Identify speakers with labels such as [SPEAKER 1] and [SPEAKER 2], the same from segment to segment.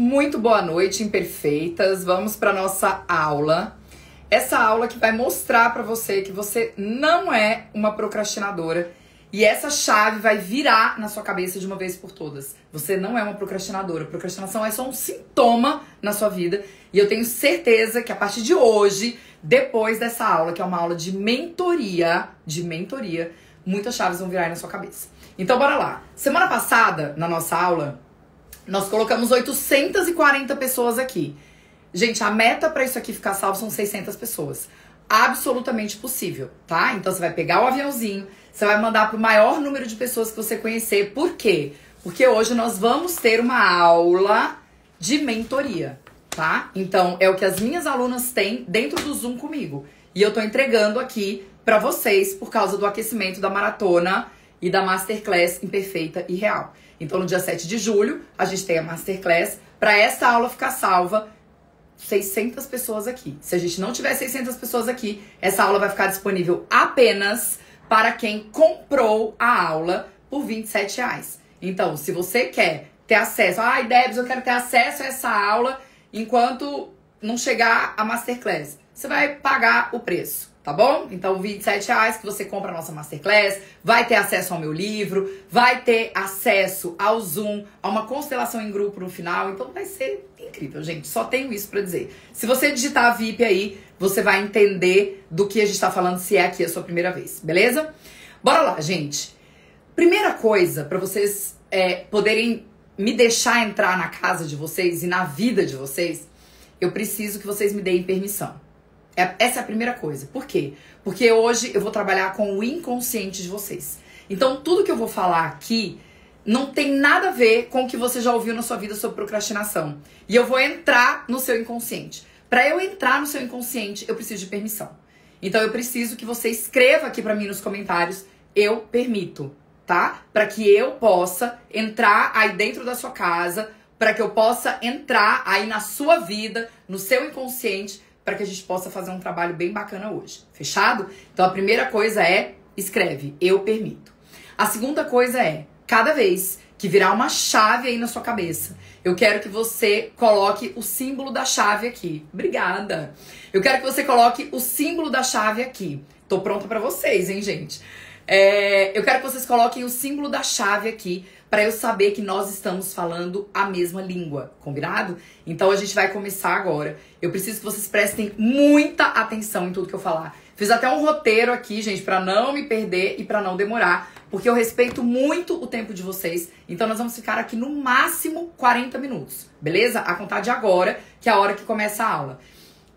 [SPEAKER 1] Muito boa noite, imperfeitas. Vamos para nossa aula. Essa aula que vai mostrar para você que você não é uma procrastinadora e essa chave vai virar na sua cabeça de uma vez por todas. Você não é uma procrastinadora. Procrastinação é só um sintoma na sua vida e eu tenho certeza que a partir de hoje, depois dessa aula, que é uma aula de mentoria, muitas chaves vão virar aí na sua cabeça. Então bora lá. Semana passada, na nossa aula, nós colocamos 840 pessoas aqui. Gente, a meta para isso aqui ficar salvo são 600 pessoas. Absolutamente possível, tá? Então você vai pegar o aviãozinho, você vai mandar pro maior número de pessoas que você conhecer. Por quê? Porque hoje nós vamos ter uma aula de mentoria, tá? Então é o que as minhas alunas têm dentro do Zoom comigo. E eu tô entregando aqui pra vocês por causa do aquecimento da maratona e da Masterclass Imperfeita e Real. Então, no dia 7 de julho, a gente tem a Masterclass. Para essa aula ficar salva, 600 pessoas aqui. Se a gente não tiver 600 pessoas aqui, essa aula vai ficar disponível apenas para quem comprou a aula por R$27. Então, se você quer ter acesso... Ai, Debs, eu quero ter acesso a essa aula enquanto não chegar a Masterclass. Você vai pagar o preço. Tá bom? Então, R$27 que você compra a nossa Masterclass, vai ter acesso ao meu livro, vai ter acesso ao Zoom, a uma constelação em grupo no final. Então, vai ser incrível, gente. Só tenho isso pra dizer. Se você digitar VIP aí, você vai entender do que a gente tá falando se é aqui a sua primeira vez, beleza? Bora lá, gente. Primeira coisa, pra vocês poderem me deixar entrar na casa de vocês e na vida de vocês, eu preciso que vocês me deem permissão. Essa é a primeira coisa. Por quê? Porque hoje eu vou trabalhar com o inconsciente de vocês. Então, tudo que eu vou falar aqui não tem nada a ver com o que você já ouviu na sua vida sobre procrastinação. E eu vou entrar no seu inconsciente. Para eu entrar no seu inconsciente, eu preciso de permissão. Então, eu preciso que você escreva aqui para mim nos comentários, eu permito, tá? Para que eu possa entrar aí dentro da sua casa, para que eu possa entrar aí na sua vida, no seu inconsciente, para que a gente possa fazer um trabalho bem bacana hoje. Fechado? Então a primeira coisa é, escreve, eu permito. A segunda coisa é, cada vez que virar uma chave aí na sua cabeça, eu quero que você coloque o símbolo da chave aqui. Obrigada! Eu quero que você coloque o símbolo da chave aqui. Tô pronta para vocês, hein, gente? Eu quero que vocês coloquem o símbolo da chave aqui, para eu saber que nós estamos falando a mesma língua, combinado? Então a gente vai começar agora. Eu preciso que vocês prestem muita atenção em tudo que eu falar. Fiz até um roteiro aqui, gente, para não me perder e para não demorar, porque eu respeito muito o tempo de vocês. Então nós vamos ficar aqui no máximo 40 minutos, beleza? A contar de agora, que é a hora que começa a aula,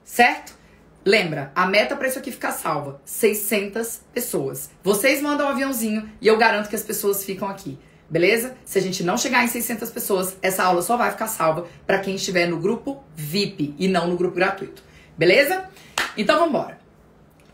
[SPEAKER 1] certo? Lembra, a meta para isso aqui ficar salva, 600 pessoas. Vocês mandam um aviãozinho e eu garanto que as pessoas ficam aqui. Beleza? Se a gente não chegar em 600 pessoas, essa aula só vai ficar salva para quem estiver no grupo VIP e não no grupo gratuito. Beleza? Então vamos embora.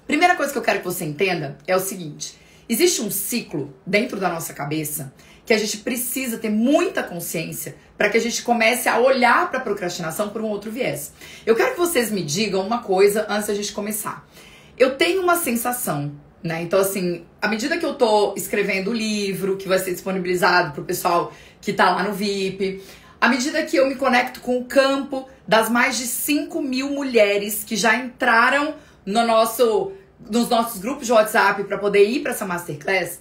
[SPEAKER 1] Primeira coisa que eu quero que você entenda é o seguinte. Existe um ciclo dentro da nossa cabeça que a gente precisa ter muita consciência para que a gente comece a olhar para a procrastinação por um outro viés. Eu quero que vocês me digam uma coisa antes da gente começar. Eu tenho uma sensação, né? Então, assim, à medida que eu tô escrevendo o livro, que vai ser disponibilizado pro pessoal que tá lá no VIP, à medida que eu me conecto com o campo das mais de 5.000 mulheres que já entraram nos nossos grupos de WhatsApp para poder ir para essa Masterclass,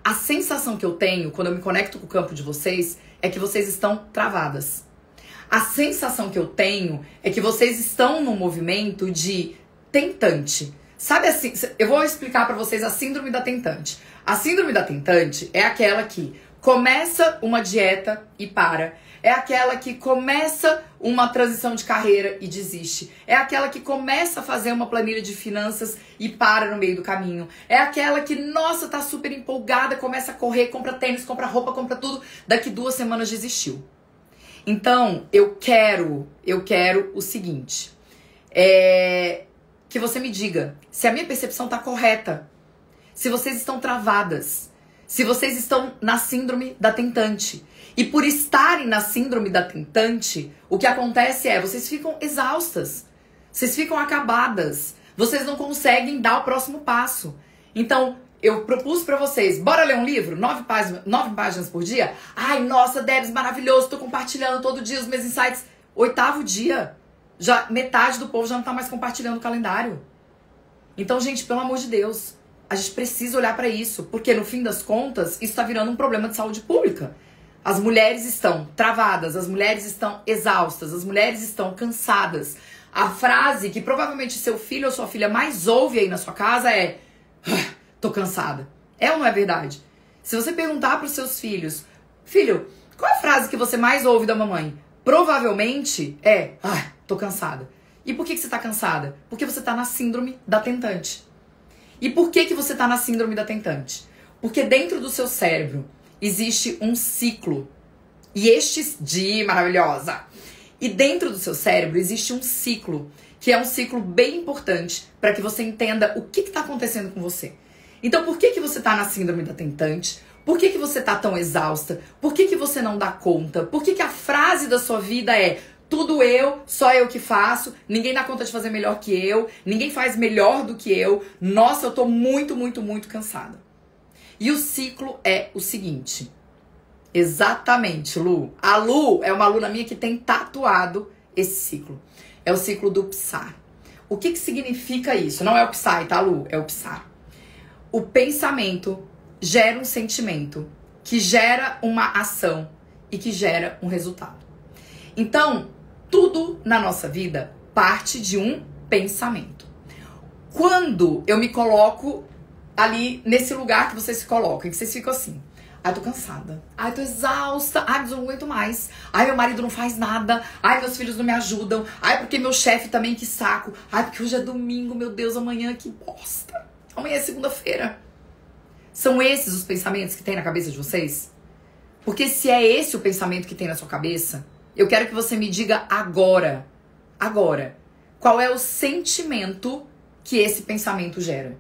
[SPEAKER 1] a sensação que eu tenho quando eu me conecto com o campo de vocês é que vocês estão travadas. A sensação que eu tenho é que vocês estão num movimento de tentante. Sabe assim, eu vou explicar pra vocês a síndrome da tentante. A síndrome da tentante é aquela que começa uma dieta e para. É aquela que começa uma transição de carreira e desiste. É aquela que começa a fazer uma planilha de finanças e para no meio do caminho. É aquela que, nossa, tá super empolgada, começa a correr, compra tênis, compra roupa, compra tudo. Daqui 2 semanas desistiu. Então, eu quero o seguinte. Que você me diga se a minha percepção tá correta, se vocês estão travadas, se vocês estão na síndrome da tentante. E por estarem na síndrome da tentante, o que acontece é, vocês ficam exaustas, vocês ficam acabadas, vocês não conseguem dar o próximo passo. Então, eu propus pra vocês, bora ler um livro? 9 páginas por dia? Ai, nossa, Debs, maravilhoso, tô compartilhando todo dia os meus insights. 8º dia, já metade do povo já não tá mais compartilhando o calendário. Então, gente, pelo amor de Deus, a gente precisa olhar pra isso, porque no fim das contas, isso tá virando um problema de saúde pública. As mulheres estão travadas, as mulheres estão exaustas, as mulheres estão cansadas. A frase que provavelmente seu filho ou sua filha mais ouve aí na sua casa é: tô cansada. É ou não é verdade? Se você perguntar pros seus filhos: filho, qual é a frase que você mais ouve da mamãe? Provavelmente é: tô cansada. E por que você tá cansada? Porque você tá na síndrome da tentante. E por que você tá na síndrome da tentante? Porque dentro do seu cérebro existe um ciclo. E maravilhosa! E dentro do seu cérebro existe um ciclo, que é um ciclo bem importante para que você entenda o que está acontecendo com você. Então, por que você está na síndrome da tentante? Por que você está tão exausta? Por que você não dá conta? Por que a frase da sua vida é: tudo eu, só eu que faço, ninguém dá conta de fazer melhor que eu, ninguém faz melhor do que eu, nossa, eu tô muito, muito, muito cansada. E o ciclo é o seguinte. Exatamente, Lu. A Lu é uma aluna minha que tem tatuado esse ciclo. É o ciclo do PSAR. O que significa isso? Não é o Psy, tá, Lu? É o PSAR. O pensamento gera um sentimento, que gera uma ação e que gera um resultado. Então, tudo na nossa vida parte de um pensamento. Quando eu me coloco ali nesse lugar que vocês se colocam, que vocês ficam assim: ai, tô cansada. Ai, tô exausta. Ai, mas eu não aguento mais. Ai, meu marido não faz nada. Ai, meus filhos não me ajudam. Ai, porque meu chefe também, que saco. Ai, porque hoje é domingo, meu Deus, amanhã que bosta. Amanhã é segunda-feira. São esses os pensamentos que tem na cabeça de vocês? Porque se é esse o pensamento que tem na sua cabeça, eu quero que você me diga agora, qual é o sentimento que esse pensamento gera.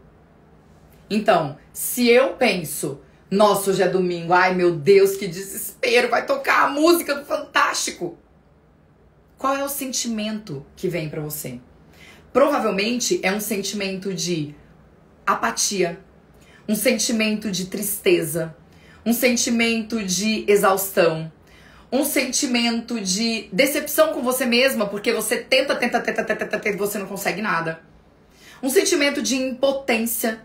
[SPEAKER 1] Então, se eu penso: nossa, hoje é domingo, ai meu Deus, que desespero, vai tocar a música do Fantástico. Qual é o sentimento que vem pra você? Provavelmente é um sentimento de apatia, um sentimento de tristeza, um sentimento de exaustão, um sentimento de decepção com você mesma, porque você tenta, e você não consegue nada. Um sentimento de impotência,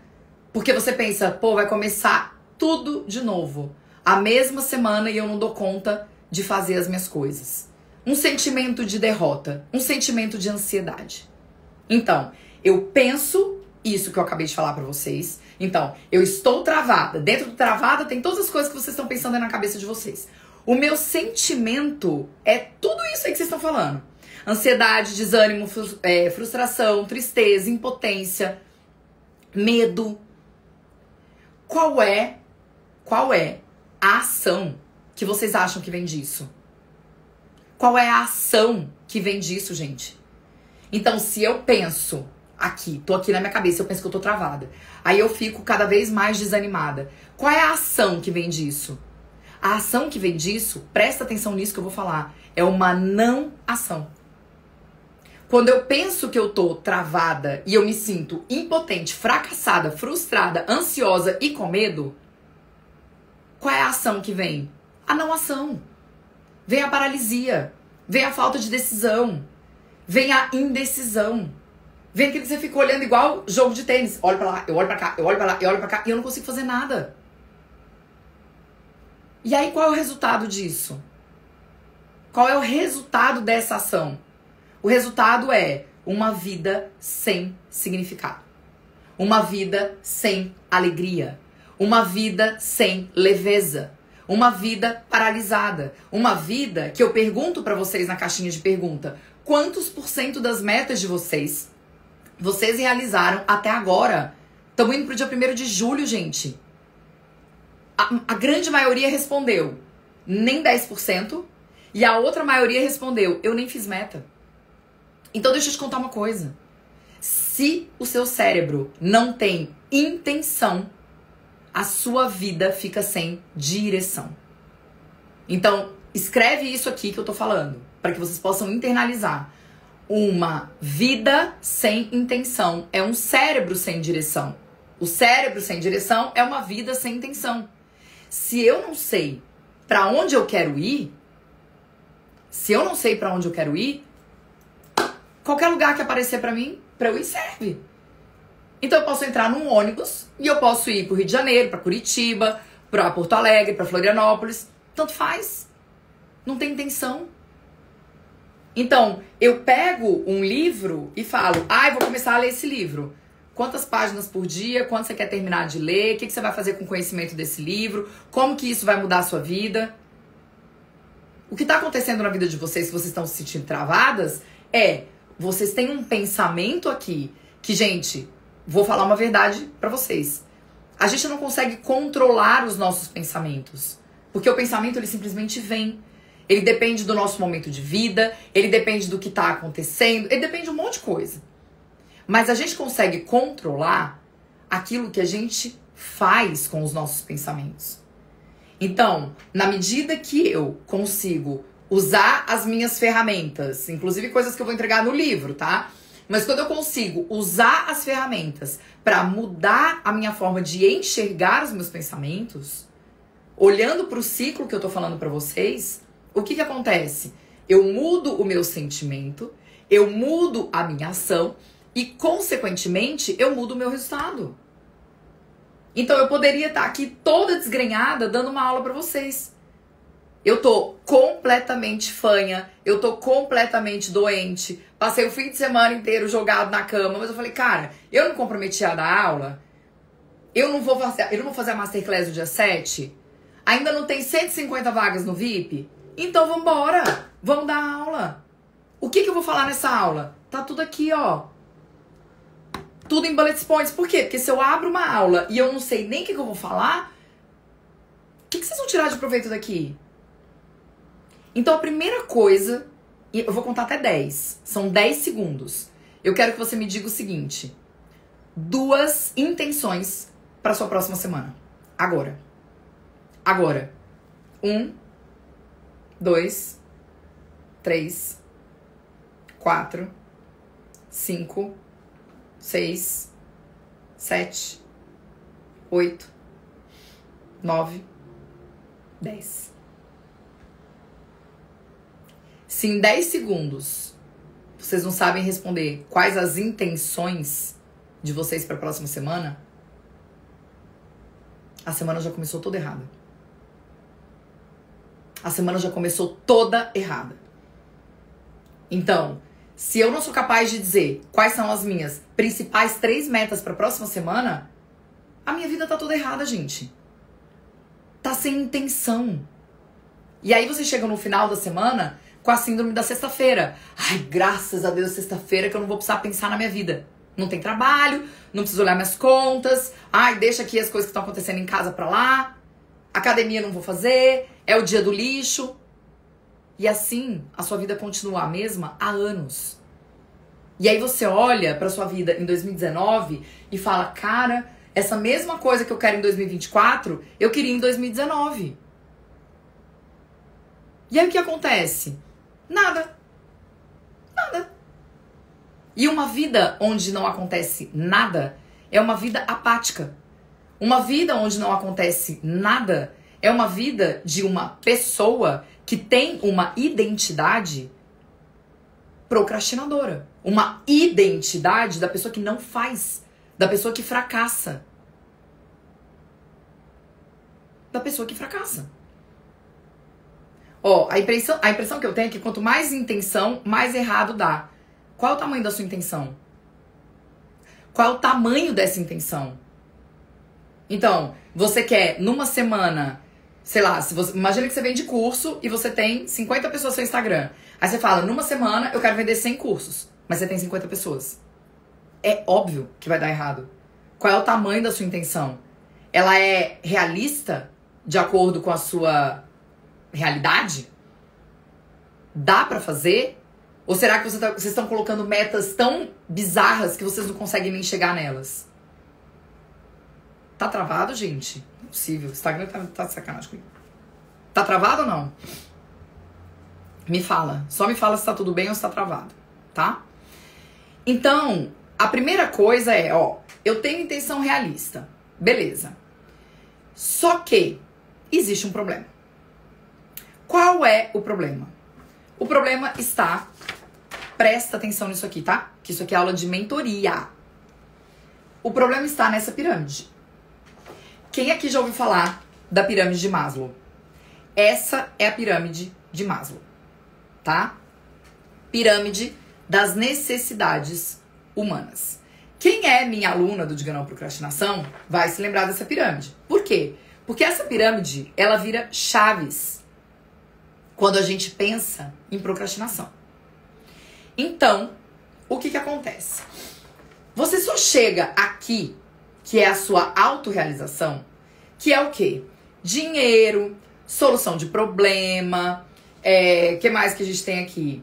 [SPEAKER 1] porque você pensa: pô, vai começar tudo de novo, a mesma semana, e eu não dou conta de fazer as minhas coisas. Um sentimento de derrota, um sentimento de ansiedade. Então, eu penso isso que eu acabei de falar pra vocês. Então, eu estou travada. Dentro do travada tem todas as coisas que vocês estão pensando aí na cabeça de vocês. O meu sentimento é tudo isso aí que vocês estão falando. Ansiedade, desânimo, frustração, tristeza, impotência, medo. Qual é a ação que vocês acham que vem disso? Qual é a ação que vem disso, gente? Então, se eu penso aqui, tô aqui na minha cabeça, eu penso que eu tô travada. Aí eu fico cada vez mais desanimada. Qual é a ação que vem disso? A ação que vem disso, presta atenção nisso que eu vou falar, é uma não ação. Quando eu penso que eu tô travada e eu me sinto impotente, fracassada, frustrada, ansiosa e com medo, qual é a ação que vem? A não ação. Vem a paralisia, vem a falta de decisão, vem a indecisão. Vem aquilo que você fica olhando igual jogo de tênis. Olho pra lá, eu olho pra cá, eu olho pra lá, eu olho pra cá e eu não consigo fazer nada. E aí qual é o resultado disso? Qual é o resultado dessa ação? O resultado é uma vida sem significado. Uma vida sem alegria. Uma vida sem leveza. Uma vida paralisada. Uma vida que eu pergunto pra vocês na caixinha de pergunta: quantos % das metas de vocês realizaram até agora? Estamos indo pro dia 1º de julho, gente. A grande maioria respondeu nem 10%. E a outra maioria respondeu: eu nem fiz meta. Então deixa eu te contar uma coisa. Se o seu cérebro não tem intenção, a sua vida fica sem direção. Então, escreve isso aqui que eu tô falando, para que vocês possam internalizar. Uma vida sem intenção é um cérebro sem direção. O cérebro sem direção é uma vida sem intenção. Se eu não sei pra onde eu quero ir, qualquer lugar que aparecer pra mim, pra eu ir, serve. Então eu posso entrar num ônibus e eu posso ir pro Rio de Janeiro, pra Curitiba, pra Porto Alegre, pra Florianópolis. Tanto faz. Não tem intenção. Então, eu pego um livro e falo, vou começar a ler esse livro. Quantas páginas por dia? Quando você quer terminar de ler? O que você vai fazer com o conhecimento desse livro? Como que isso vai mudar a sua vida? O que está acontecendo na vida de vocês, se vocês estão se sentindo travadas, vocês têm um pensamento aqui que, gente, vou falar uma verdade pra vocês. A gente não consegue controlar os nossos pensamentos. Porque o pensamento, ele simplesmente vem. Ele depende do nosso momento de vida, ele depende do que tá acontecendo, ele depende de um monte de coisa. Mas a gente consegue controlar aquilo que a gente faz com os nossos pensamentos. Então, na medida que eu consigo usar as minhas ferramentas, inclusive coisas que eu vou entregar no livro, tá? Mas quando eu consigo usar as ferramentas para mudar a minha forma de enxergar os meus pensamentos, olhando para o ciclo que eu tô falando para vocês, o que acontece? Eu mudo o meu sentimento, eu mudo a minha ação e, consequentemente, eu mudo o meu resultado. Então, eu poderia estar aqui toda desgrenhada dando uma aula para vocês. Eu tô completamente fanha, eu tô completamente doente, passei o fim de semana inteiro jogado na cama, mas eu falei, cara, eu não comprometi a dar aula, eu não vou fazer a Masterclass no dia 7, ainda não tem 150 vagas no VIP, então vambora, vamos dar aula. O que eu vou falar nessa aula? Tá tudo aqui, ó. Tudo em bullet points. Por quê? Porque se eu abro uma aula e eu não sei nem o que eu vou falar, o que vocês vão tirar de proveito daqui? Então a primeira coisa, eu vou contar até 10, são 10 segundos. Eu quero que você me diga o seguinte: 2 intenções para sua próxima semana. Agora. 1, 2, 3, 4, 5, 6, 7, 8, 9, 10. Se em 10 segundos vocês não sabem responder quais as intenções de vocês para a próxima semana, a semana já começou toda errada. A semana já começou toda errada. Então, se eu não sou capaz de dizer quais são as minhas principais 3 metas para a próxima semana, a minha vida tá toda errada, gente. Tá sem intenção. E aí você chega no final da semana com a síndrome da sexta-feira. Ai, graças a Deus, sexta-feira que eu não vou precisar pensar na minha vida. Não tem trabalho, não preciso olhar minhas contas. Ai, deixa aqui as coisas que estão acontecendo em casa pra lá. Academia não vou fazer, é o dia do lixo. E assim, a sua vida continua a mesma há anos. E aí você olha pra sua vida em 2019 e fala, cara, essa mesma coisa que eu quero em 2024, eu queria em 2019. E aí o que acontece? Nada. E uma vida onde não acontece nada é uma vida apática. Uma vida onde não acontece nada é uma vida de uma pessoa que tem uma identidade procrastinadora. Uma identidade da pessoa que não faz, da pessoa que fracassa. Da pessoa que fracassa. Ó, a impressão que eu tenho é que quanto mais intenção, mais errado dá. Qual é o tamanho da sua intenção? Qual é o tamanho dessa intenção? Então, você quer, numa semana, sei lá, imagina que você vende curso e você tem 50 pessoas no seu Instagram. Aí você fala, numa semana eu quero vender 100 cursos, mas você tem 50 pessoas. É óbvio que vai dar errado. Qual é o tamanho da sua intenção? Ela é realista de acordo com a sua realidade? Dá pra fazer? Ou será que vocês estão colocando metas tão bizarras que vocês não conseguem nem chegar nelas? Tá travado, gente? Não é possível. O Instagram tá de sacanagem comigo. Tá travado ou não? Me fala. Só me fala se tá tudo bem ou se tá travado. Tá? Então, a primeira coisa é, eu tenho intenção realista. Beleza. Só que existe um problema. Qual é o problema? O problema está... Presta atenção nisso aqui, tá? Que isso aqui é aula de mentoria. O problema está nessa pirâmide. Quem aqui já ouviu falar da pirâmide de Maslow? Essa é a pirâmide de Maslow, tá? Pirâmide das necessidades humanas. Quem é minha aluna do Diga Não à Procrastinação vai se lembrar dessa pirâmide. Por quê? Porque essa pirâmide, ela vira chaves quando a gente pensa em procrastinação. Então, o que acontece? Você só chega aqui, que é a sua autorrealização, que é o quê? Dinheiro, solução de problema, que mais que a gente tem aqui?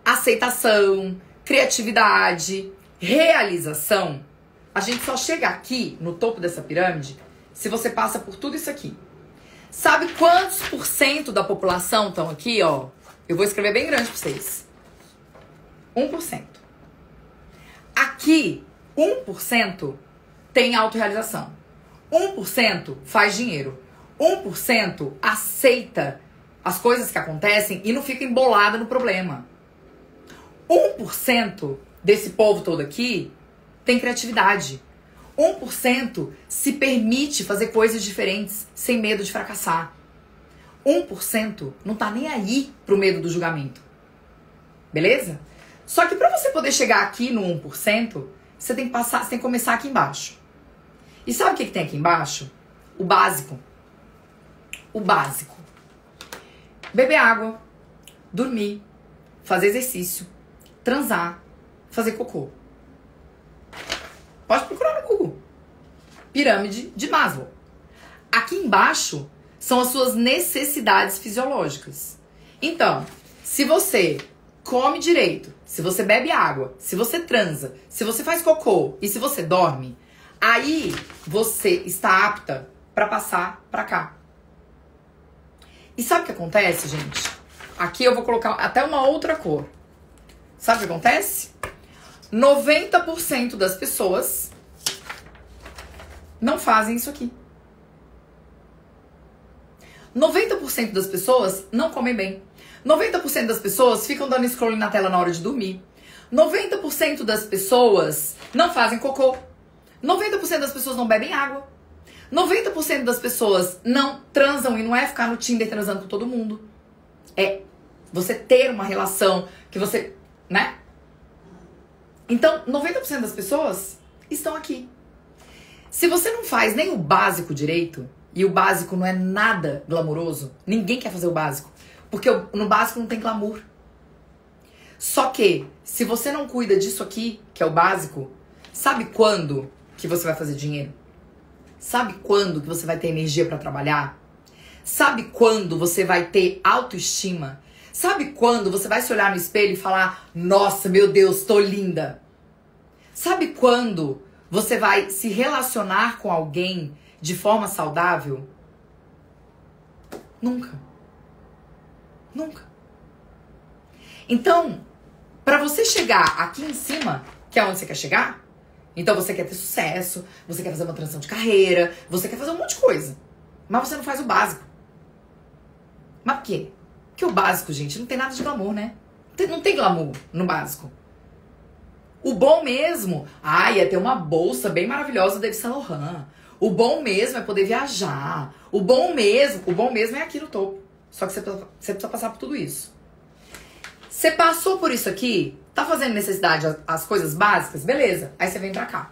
[SPEAKER 1] Aceitação, criatividade, realização. A gente só chega aqui, no topo dessa pirâmide, se você passa por tudo isso aqui. Sabe quantos % da população estão aqui, ó? Eu vou escrever bem grande pra vocês. 1%. Aqui, 1% tem autorrealização. 1% faz dinheiro. 1% aceita as coisas que acontecem e não fica embolada no problema. 1% desse povo todo aqui tem criatividade. 1% se permite fazer coisas diferentes sem medo de fracassar. 1% não tá nem aí pro medo do julgamento. Beleza? Só que para você poder chegar aqui no 1%, você tem que começar aqui embaixo. E sabe o que tem aqui embaixo? O básico. O básico. Beber água, dormir, fazer exercício, transar, fazer cocô. Pode procurar no Google. Pirâmide de Maslow. Aqui embaixo são as suas necessidades fisiológicas. Então, se você come direito, se você bebe água, se você transa, se você faz cocô e se você dorme, aí você está apta para passar para cá. E sabe o que acontece, gente? Aqui eu vou colocar até uma outra cor. Sabe o que acontece? 90% das pessoas não fazem isso aqui. 90% das pessoas não comem bem. 90% das pessoas ficam dando scroll na tela na hora de dormir. 90% das pessoas não fazem cocô. 90% das pessoas não bebem água. 90% das pessoas não transam, e não é ficar no Tinder transando com todo mundo. É você ter uma relação que você, né? Então, 90% das pessoas estão aqui. Se você não faz nem o básico direito, e o básico não é nada glamouroso, ninguém quer fazer o básico, porque no básico não tem glamour. Só que, se você não cuida disso aqui, que é o básico, sabe quando que você vai fazer dinheiro? Sabe quando que você vai ter energia pra trabalhar? Sabe quando você vai ter autoestima? Sabe quando você vai se olhar no espelho e falar: nossa, meu Deus, tô linda? Sabe quando você vai se relacionar com alguém de forma saudável? Nunca. Nunca. Então, pra você chegar aqui em cima, que é onde você quer chegar, então você quer ter sucesso, você quer fazer uma transição de carreira, você quer fazer um monte de coisa, mas você não faz o básico. Mas por quê? Porque o básico, gente, não tem nada de glamour, né? Não tem glamour no básico. O bom mesmo, é ter uma bolsa bem maravilhosa da Yves Saint Laurent. O bom mesmo é poder viajar. O bom mesmo é aqui no topo. Só que você precisa passar por tudo isso. Você passou por isso aqui, tá fazendo necessidade, as coisas básicas, beleza. Aí você vem pra cá.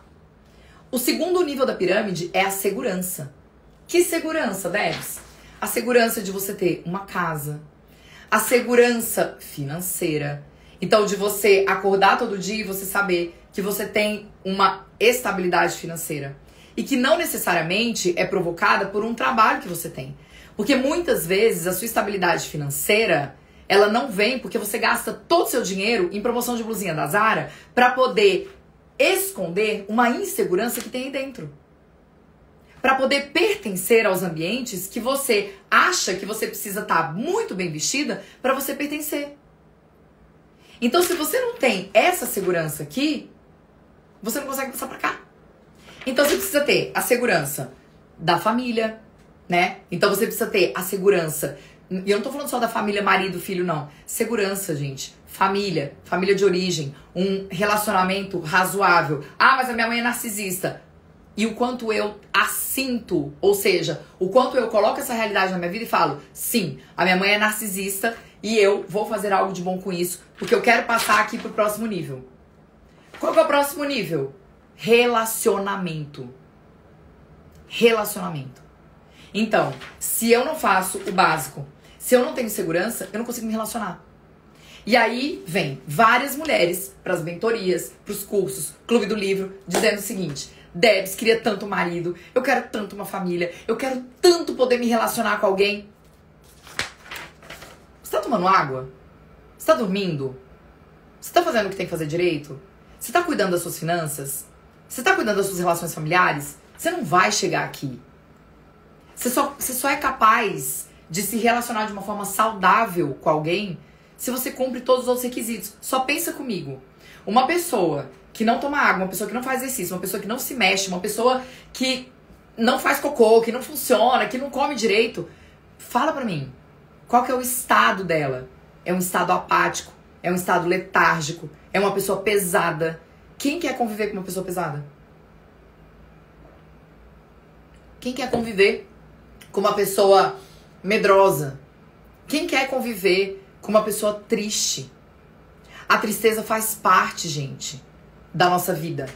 [SPEAKER 1] O segundo nível da pirâmide é a segurança. Que segurança, Debs? A segurança de você ter uma casa. A segurança financeira. Então, de você acordar todo dia e você saber que você tem uma estabilidade financeira. E que não necessariamente é provocada por um trabalho que você tem. Porque muitas vezes a sua estabilidade financeira, ela não vem porque você gasta todo o seu dinheiro em promoção de blusinha da Zara para poder esconder uma insegurança que tem aí dentro. Para poder pertencer aos ambientes que você acha que você precisa estar muito bem vestida para você pertencer. Então, se você não tem essa segurança aqui, você não consegue passar para cá. Então você precisa ter a segurança da família, né? Então você precisa ter a segurança. E eu não tô falando só da família, marido, filho, não. Segurança, gente. Família, família de origem, um relacionamento razoável. Ah, mas a minha mãe é narcisista. E o quanto eu assinto, ou seja, o quanto eu coloco essa realidade na minha vida e falo, sim, a minha mãe é narcisista e eu vou fazer algo de bom com isso, porque eu quero passar aqui pro próximo nível. Qual que é o próximo nível? Relacionamento. Relacionamento. Então, se eu não faço o básico, se eu não tenho segurança, eu não consigo me relacionar. E aí vem várias mulheres pras mentorias, pros cursos, Clube do Livro, dizendo o seguinte: Debs, queria tanto um marido, eu quero tanto uma família, eu quero tanto poder me relacionar com alguém. Você tá tomando água? Você tá dormindo? Você tá fazendo o que tem que fazer direito? Você tá cuidando das suas finanças? Você tá cuidando das suas relações familiares? Você não vai chegar aqui. Você só é capaz de se relacionar de uma forma saudável com alguém se você cumpre todos os outros requisitos. Só pensa comigo. Uma pessoa que não toma água, uma pessoa que não faz exercício, uma pessoa que não se mexe, uma pessoa que não faz cocô, que não funciona, que não come direito, fala pra mim, qual que é o estado dela? É um estado apático? É um estado letárgico? É uma pessoa pesada? Quem quer conviver com uma pessoa pesada? Quem quer conviver com uma pessoa medrosa? Quem quer conviver com uma pessoa triste? A tristeza faz parte, gente, da nossa vida.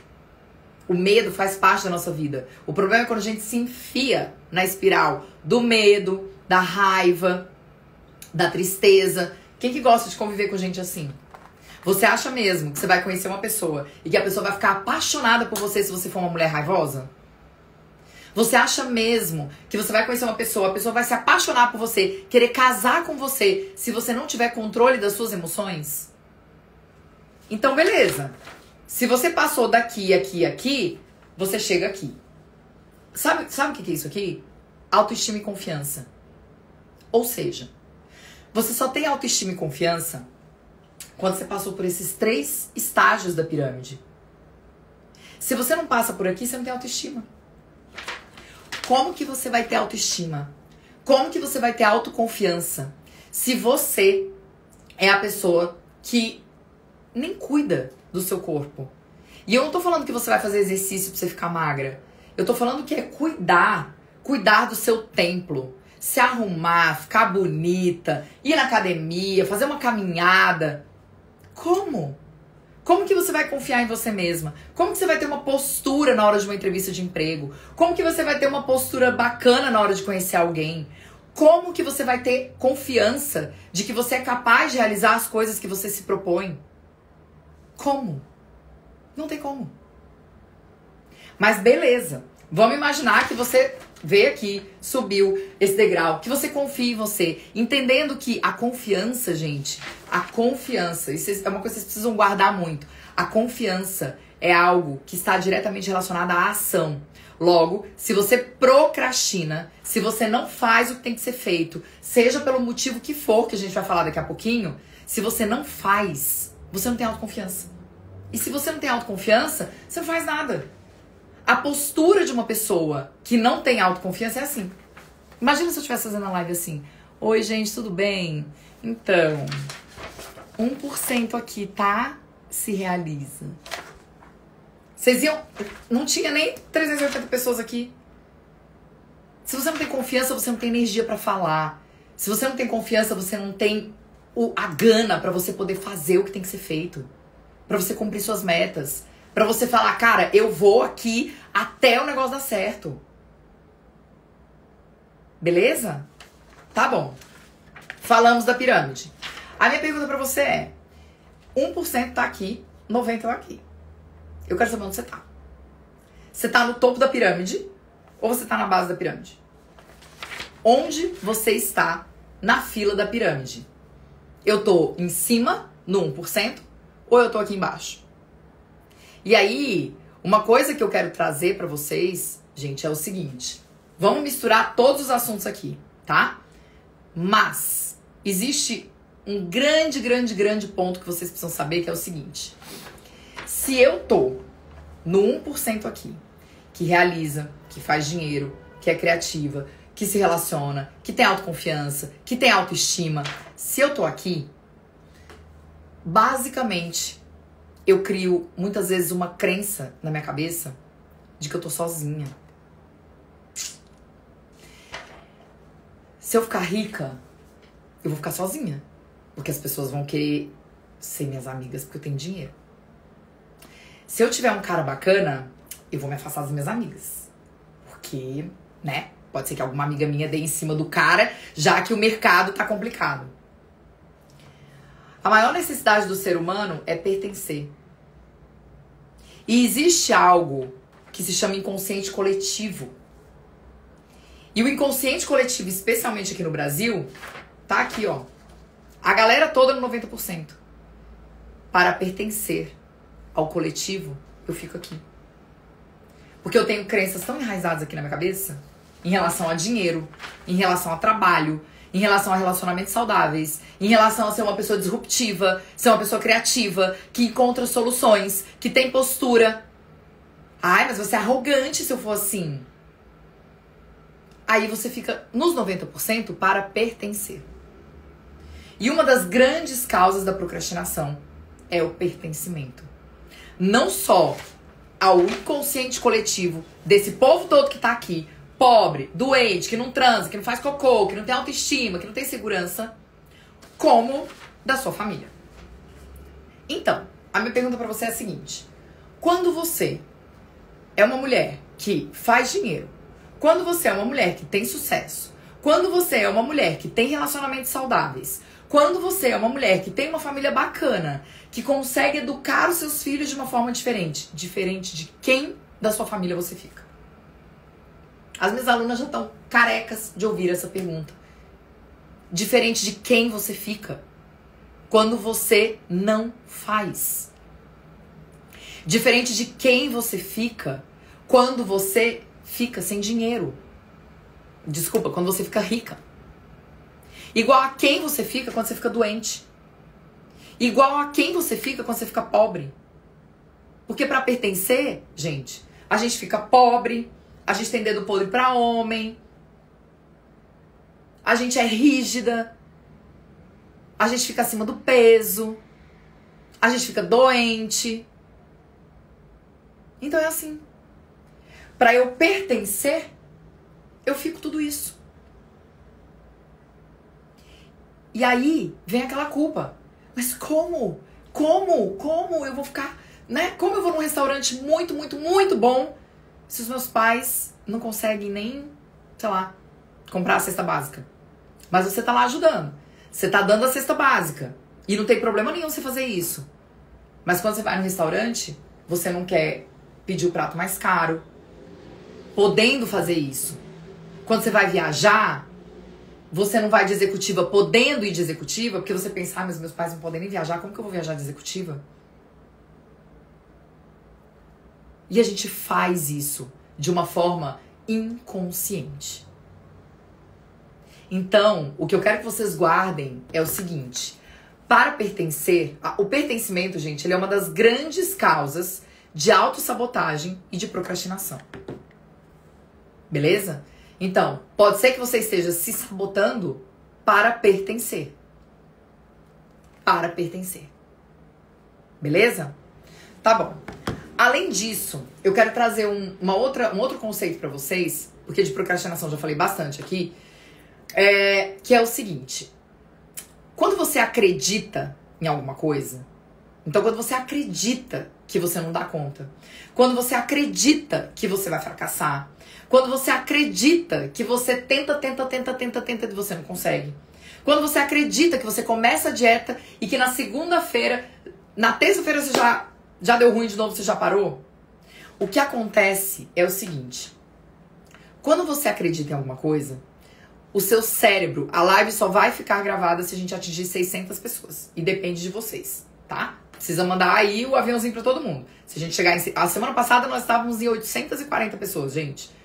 [SPEAKER 1] O medo faz parte da nossa vida. O problema é quando a gente se enfia na espiral do medo, da raiva, da tristeza. Quem que gosta de conviver com gente assim? Você acha mesmo que você vai conhecer uma pessoa e que a pessoa vai ficar apaixonada por você se você for uma mulher raivosa? Você acha mesmo que você vai conhecer uma pessoa, a pessoa vai se apaixonar por você, querer casar com você, se você não tiver controle das suas emoções? Então, beleza. Se você passou daqui, aqui, aqui, você chega aqui. Sabe o que é isso aqui? Autoestima e confiança. Ou seja, você só tem autoestima e confiança quando você passou por esses 3 estágios da pirâmide. Se você não passa por aqui, você não tem autoestima. Como que você vai ter autoestima? Como que você vai ter autoconfiança se você é a pessoa que nem cuida do seu corpo? E eu não tô falando que você vai fazer exercício pra você ficar magra. Eu tô falando que é cuidar do seu templo, se arrumar, ficar bonita, ir na academia, fazer uma caminhada. Como? Como que você vai confiar em você mesma? Como que você vai ter uma postura na hora de uma entrevista de emprego? Como que você vai ter uma postura bacana na hora de conhecer alguém? Como que você vai ter confiança de que você é capaz de realizar as coisas que você se propõe? Como? Não tem como. Mas beleza. Vamos imaginar que você veio aqui, subiu esse degrau, que você confia em você, entendendo que a confiança, gente, a confiança, isso é uma coisa que vocês precisam guardar muito. A confiança é algo que está diretamente relacionado à ação. Logo, se você procrastina, se você não faz o que tem que ser feito, seja pelo motivo que for, que a gente vai falar daqui a pouquinho, se você não faz, você não tem autoconfiança. E se você não tem autoconfiança, você não faz nada. A postura de uma pessoa que não tem autoconfiança é assim. Imagina se eu estivesse fazendo a live assim. Oi, gente, tudo bem? Então, 1% aqui, tá? Se realiza. Vocês iam... Não tinha nem 380 pessoas aqui. Se você não tem confiança, você não tem energia pra falar. Se você não tem confiança, você não tem a gana pra você poder fazer o que tem que ser feito. Pra você cumprir suas metas. Pra você falar, cara, eu vou aqui até o negócio dar certo. Beleza? Tá bom. Falamos da pirâmide. A minha pergunta pra você é: 1% tá aqui, 90% tá aqui. Eu quero saber onde você tá. Você tá no topo da pirâmide ou você tá na base da pirâmide? Onde você está na fila da pirâmide? Eu tô em cima, no 1%, ou eu tô aqui embaixo? E aí, uma coisa que eu quero trazer pra vocês, gente, é o seguinte. Vamos misturar todos os assuntos aqui, tá? Mas existe um grande ponto que vocês precisam saber, que é o seguinte. Se eu tô no 1% aqui, que realiza, que faz dinheiro, que é criativa, que se relaciona, que tem autoconfiança, que tem autoestima. Se eu tô aqui, basicamente, eu crio muitas vezes uma crença na minha cabeça de que eu tô sozinha. Se eu ficar rica, eu vou ficar sozinha. Porque as pessoas vão querer ser minhas amigas porque eu tenho dinheiro. Se eu tiver um cara bacana, eu vou me afastar das minhas amigas. Porque, né, pode ser que alguma amiga minha dê em cima do cara, já que o mercado tá complicado. A maior necessidade do ser humano é pertencer. E existe algo que se chama inconsciente coletivo. E o inconsciente coletivo, especialmente aqui no Brasil, tá aqui, ó. A galera toda no 90%. Para pertencer ao coletivo, eu fico aqui. Porque eu tenho crenças tão enraizadas aqui na minha cabeça, em relação a dinheiro, em relação a trabalho, em relação a relacionamentos saudáveis, em relação a ser uma pessoa disruptiva, ser uma pessoa criativa, que encontra soluções, que tem postura. Ai, mas você é arrogante se eu for assim. Aí você fica nos 90% para pertencer. E uma das grandes causas da procrastinação é o pertencimento. Não só ao inconsciente coletivo desse povo todo que tá aqui, pobre, doente, que não transa, que não faz cocô, que não tem autoestima, que não tem segurança, como da sua família. Então, a minha pergunta pra você é a seguinte: quando você é uma mulher que faz dinheiro, quando você é uma mulher que tem sucesso, quando você é uma mulher que tem relacionamentos saudáveis, quando você é uma mulher que tem uma família bacana, que consegue educar os seus filhos de uma forma diferente de quem da sua família você fica? As minhas alunas já estão carecas de ouvir essa pergunta. Diferente de quem você fica quando você não faz. Diferente de quem você fica quando você fica sem dinheiro. Desculpa, quando você fica rica. Igual a quem você fica quando você fica doente. Igual a quem você fica quando você fica pobre. Porque pra pertencer, gente, a gente fica pobre, a gente tem dedo podre pra homem, a gente é rígida, a gente fica acima do peso, a gente fica doente. Então é assim. Pra eu pertencer, eu fico tudo isso. E aí vem aquela culpa. Mas como? Como eu vou ficar, né? Como eu vou num restaurante muito, muito, muito bom se os meus pais não conseguem nem, sei lá, comprar a cesta básica? Mas você tá lá ajudando. Você tá dando a cesta básica. E não tem problema nenhum você fazer isso. Mas quando você vai no restaurante, você não quer pedir o prato mais caro, podendo fazer isso. Quando você vai viajar, você não vai de executiva podendo ir de executiva, porque você pensa, mas meus pais não podem nem viajar, como que eu vou viajar de executiva? E a gente faz isso de uma forma inconsciente. Então, o que eu quero que vocês guardem é o seguinte: para pertencer, o pertencimento, gente, ele é uma das grandes causas de autossabotagem e de procrastinação. Beleza? Então, pode ser que você esteja se sabotando para pertencer. Para pertencer. Beleza? Tá bom. Além disso, eu quero trazer um outro conceito pra vocês, porque de procrastinação já falei bastante aqui, que é o seguinte: quando você acredita em alguma coisa, então quando você acredita que você não dá conta, quando você acredita que você vai fracassar, quando você acredita que você tenta e você não consegue, quando você acredita que você começa a dieta e que na segunda-feira, na terça-feira você já deu ruim de novo, você já parou, o que acontece é o seguinte: quando você acredita em alguma coisa, o seu cérebro, a live só vai ficar gravada se a gente atingir 600 pessoas. E depende de vocês, tá? Precisa mandar aí o aviãozinho pra todo mundo. Se a gente chegar a semana passada nós estávamos em 840 pessoas, gente.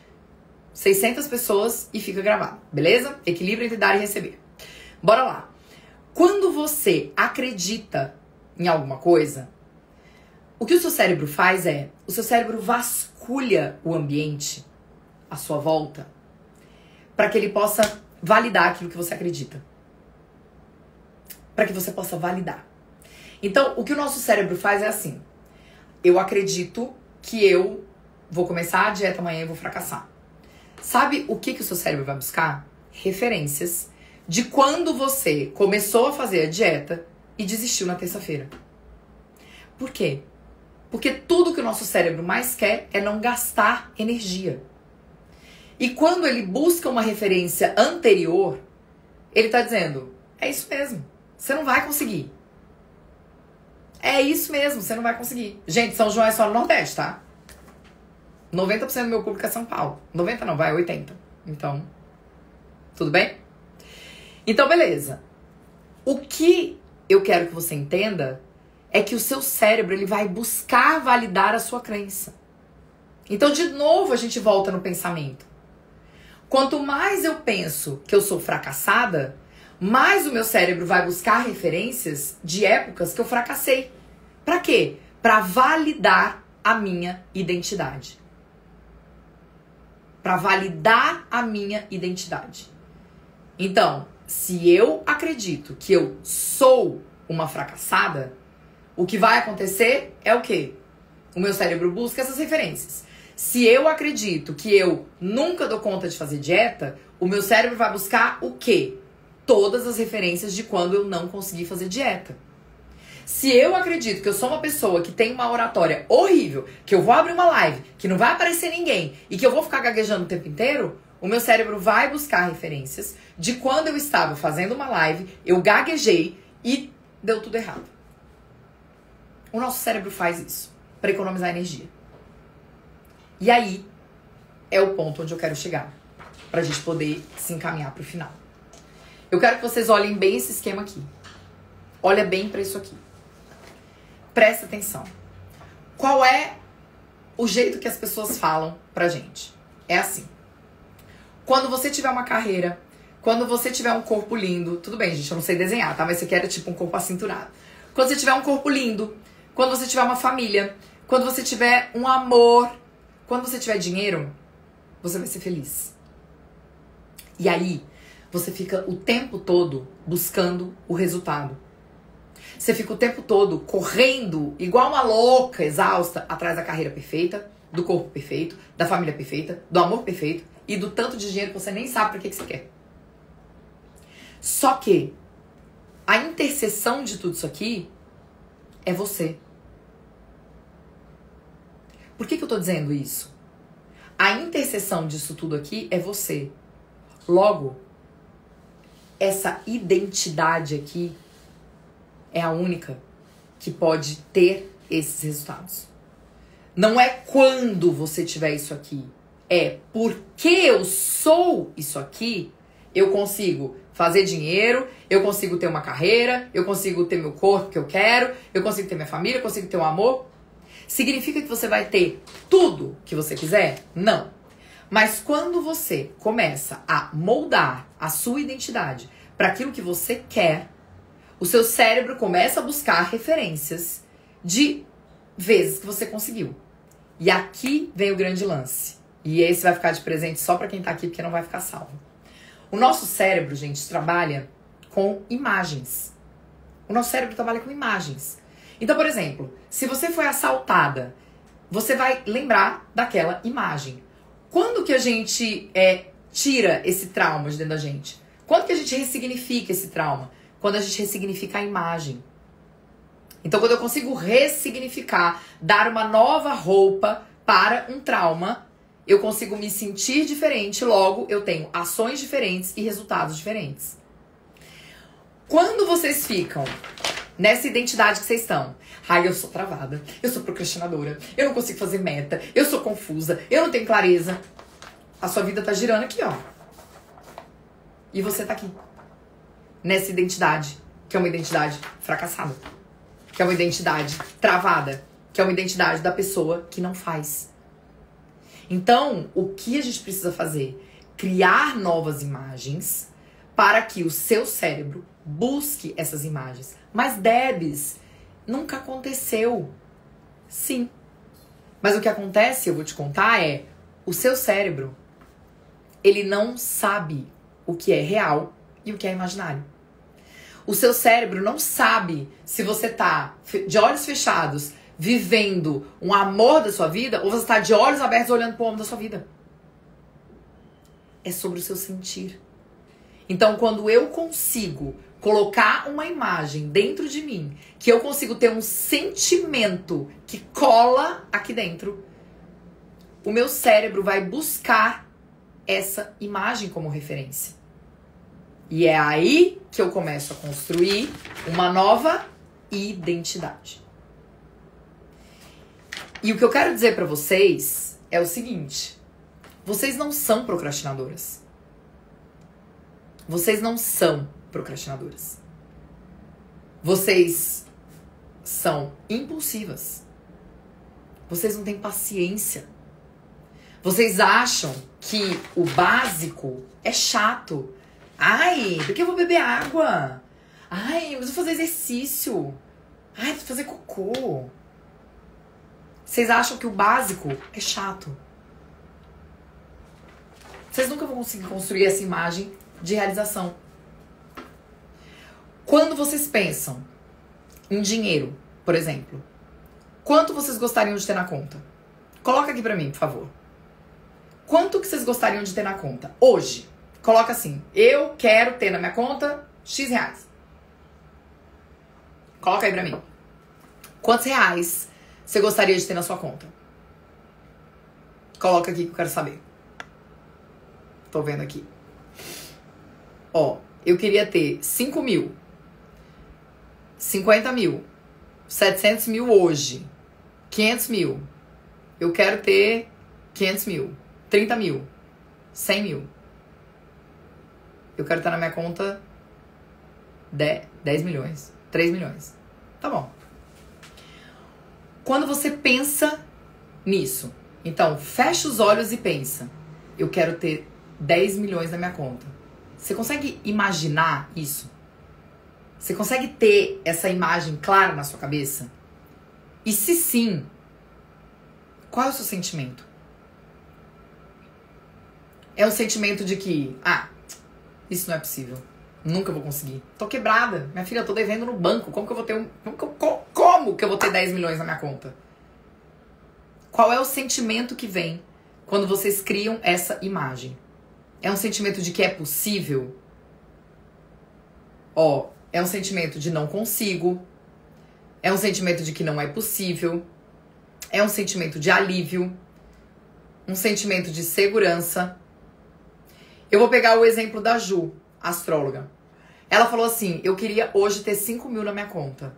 [SPEAKER 1] 600 pessoas e fica gravado, beleza? Equilíbrio entre dar e receber. Bora lá. Quando você acredita em alguma coisa, o que o seu cérebro faz o seu cérebro vasculha vasculha o ambiente à sua volta para que ele possa validar aquilo que você acredita. Para que você possa validar. Então, o que o nosso cérebro faz é assim. Eu acredito que eu vou começar a dieta amanhã e vou fracassar. Sabe o que o seu cérebro vai buscar? Referências de quando você começou a fazer a dieta e desistiu na terça-feira. Por quê? Porque tudo que o nosso cérebro mais quer é não gastar energia. E quando ele busca uma referência anterior, ele tá dizendo, é isso mesmo, você não vai conseguir. É isso mesmo, você não vai conseguir. Gente, São João é só no Nordeste, tá? 90% do meu público é São Paulo. 90 não, vai 80. Então, tudo bem? Então, beleza. O que eu quero que você entenda é que o seu cérebro ele vai buscar validar a sua crença. Então, de novo, a gente volta no pensamento. Quanto mais eu penso que eu sou fracassada, mais o meu cérebro vai buscar referências de épocas que eu fracassei. Pra quê? Pra validar a minha identidade. Pra validar a minha identidade. Então, se eu acredito que eu sou uma fracassada, o que vai acontecer é o quê? O meu cérebro busca essas referências. Se eu acredito que eu nunca dou conta de fazer dieta, o meu cérebro vai buscar o quê? Todas as referências de quando eu não consegui fazer dieta. Se eu acredito que eu sou uma pessoa que tem uma oratória horrível, que eu vou abrir uma live, que não vai aparecer ninguém e que eu vou ficar gaguejando o tempo inteiro, o meu cérebro vai buscar referências de quando eu estava fazendo uma live, eu gaguejei e deu tudo errado. O nosso cérebro faz isso para economizar energia. E aí é o ponto onde eu quero chegar, pra gente poder se encaminhar pro final. Eu quero que vocês olhem bem esse esquema aqui. Olha bem pra isso aqui. Presta atenção. Qual é o jeito que as pessoas falam pra gente? É assim. Quando você tiver uma carreira, quando você tiver um corpo lindo, tudo bem, gente, eu não sei desenhar, tá? Mas você quer tipo um corpo acinturado. Quando você tiver um corpo lindo, quando você tiver uma família, quando você tiver um amor, quando você tiver dinheiro, você vai ser feliz. E aí, você fica o tempo todo buscando o resultado. Você fica o tempo todo correndo, igual uma louca, exausta, atrás da carreira perfeita, do corpo perfeito, da família perfeita, do amor perfeito e do tanto de dinheiro que você nem sabe pra que você quer. Só que a interseção de tudo isso aqui é você. Por que eu tô dizendo isso? A interseção disso tudo aqui é você. Logo, essa identidade aqui é a única que pode ter esses resultados. Não é quando você tiver isso aqui. É porque eu sou isso aqui, eu consigo fazer dinheiro, eu consigo ter uma carreira, eu consigo ter meu corpo que eu quero, eu consigo ter minha família, eu consigo ter um amor. Significa que você vai ter tudo que você quiser? Não. Mas quando você começa a moldar a sua identidade para aquilo que você quer, o seu cérebro começa a buscar referências de vezes que você conseguiu. E aqui vem o grande lance. E esse vai ficar de presente só para quem tá aqui, porque não vai ficar salvo. O nosso cérebro, gente, trabalha com imagens. O nosso cérebro trabalha com imagens. Então, por exemplo, se você foi assaltada, você vai lembrar daquela imagem. Quando que a gente tira esse trauma de dentro da gente? Quando que a gente ressignifica esse trauma? Quando a gente ressignifica a imagem. Então, quando eu consigo ressignificar, dar uma nova roupa para um trauma, eu consigo me sentir diferente, logo eu tenho ações diferentes e resultados diferentes. Quando vocês ficam nessa identidade que vocês estão, ai, eu sou travada, eu sou procrastinadora, eu não consigo fazer meta, eu sou confusa, eu não tenho clareza, a sua vida tá girando aqui, ó. E você tá aqui. Nessa identidade, que é uma identidade fracassada, que é uma identidade travada, que é uma identidade da pessoa que não faz. Então, o que a gente precisa fazer? Criar novas imagens para que o seu cérebro busque essas imagens. Mas, Debs, nunca aconteceu. Sim. Mas o que acontece, eu vou te contar, é o seu cérebro, ele não sabe o que é real e o que é imaginário. O seu cérebro não sabe se você tá de olhos fechados vivendo um amor da sua vida ou você tá de olhos abertos olhando pro homem da sua vida. É sobre o seu sentir. Então, quando eu consigo colocar uma imagem dentro de mim, que eu consigo ter um sentimento que cola aqui dentro, o meu cérebro vai buscar essa imagem como referência. E é aí que eu começo a construir uma nova identidade. E o que eu quero dizer pra vocês é o seguinte: vocês não são procrastinadoras. Vocês não são procrastinadoras. Vocês são impulsivas. Vocês não têm paciência. Vocês acham que o básico é chato. Ai, por que eu vou beber água? Ai, eu preciso fazer exercício. Ai, preciso fazer cocô. Vocês acham que o básico é chato. Vocês nunca vão conseguir construir essa imagem de realização. Quando vocês pensam em dinheiro, por exemplo, quanto vocês gostariam de ter na conta? Coloca aqui pra mim, por favor. Quanto que vocês gostariam de ter na conta hoje? Coloca assim: eu quero ter na minha conta X reais. Coloca aí pra mim. Quantos reais você gostaria de ter na sua conta? Coloca aqui que eu quero saber. Tô vendo aqui. Ó, eu queria ter 5 mil, 50 mil, 700 mil hoje, 500 mil. Eu quero ter 500 mil, 30 mil, 100 mil. Eu quero ter na minha conta 10 milhões, 3 milhões. Tá bom. Quando você pensa nisso, então fecha os olhos e pensa: eu quero ter 10 milhões na minha conta. Você consegue imaginar isso? Você consegue ter essa imagem clara na sua cabeça? E se sim, qual é o seu sentimento? É um sentimento de que, isso não é possível. Nunca vou conseguir. Tô quebrada. Minha filha, eu tô devendo no banco. Como que eu vou ter como que eu vou ter 10 milhões na minha conta? Qual é o sentimento que vem quando vocês criam essa imagem? É um sentimento de que é possível? É um sentimento de não consigo. É um sentimento de que não é possível. É um sentimento de alívio. Um sentimento de segurança. Eu vou pegar o exemplo da Ju, astróloga. Ela falou assim: eu queria hoje ter 5 mil na minha conta.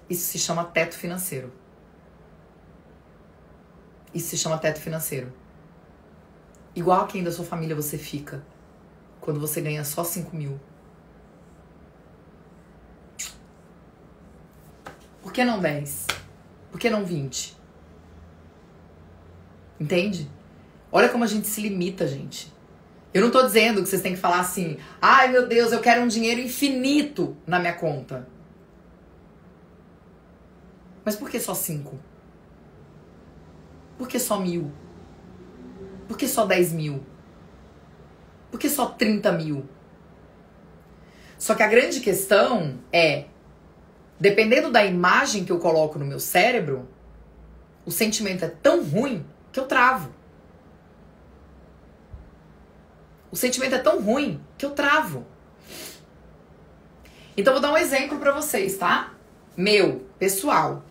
[SPEAKER 1] Isso se chama teto financeiro. Isso se chama teto financeiro. Igual a quem da sua família você fica quando você ganha só 5 mil. Por que não 10? Por que não 20? Entende? Olha como a gente se limita, gente. Eu não tô dizendo que vocês têm que falar assim: ai meu Deus, eu quero um dinheiro infinito na minha conta. Mas por que só 5? Por que só 1.000? Por que só 10 mil? Por que só 30 mil? Só que a grande questão é, dependendo da imagem que eu coloco no meu cérebro, o sentimento é tão ruim que eu travo. O sentimento é tão ruim que eu travo. Então eu vou dar um exemplo pra vocês, tá? Meu, pessoal.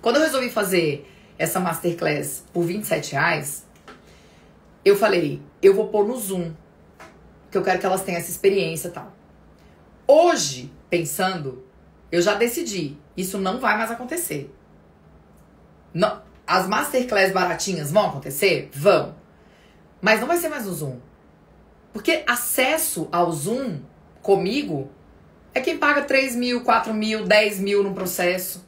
[SPEAKER 1] Quando eu resolvi fazer essa masterclass por R$27, eu falei: eu vou pôr no Zoom, que eu quero que elas tenham essa experiência e tal. Hoje, pensando, eu já decidi, isso não vai mais acontecer. Não, as masterclass baratinhas vão acontecer? Vão. Mas não vai ser mais no Zoom. Porque acesso ao Zoom comigo é quem paga 3 mil, 4 mil, 10 mil no processo.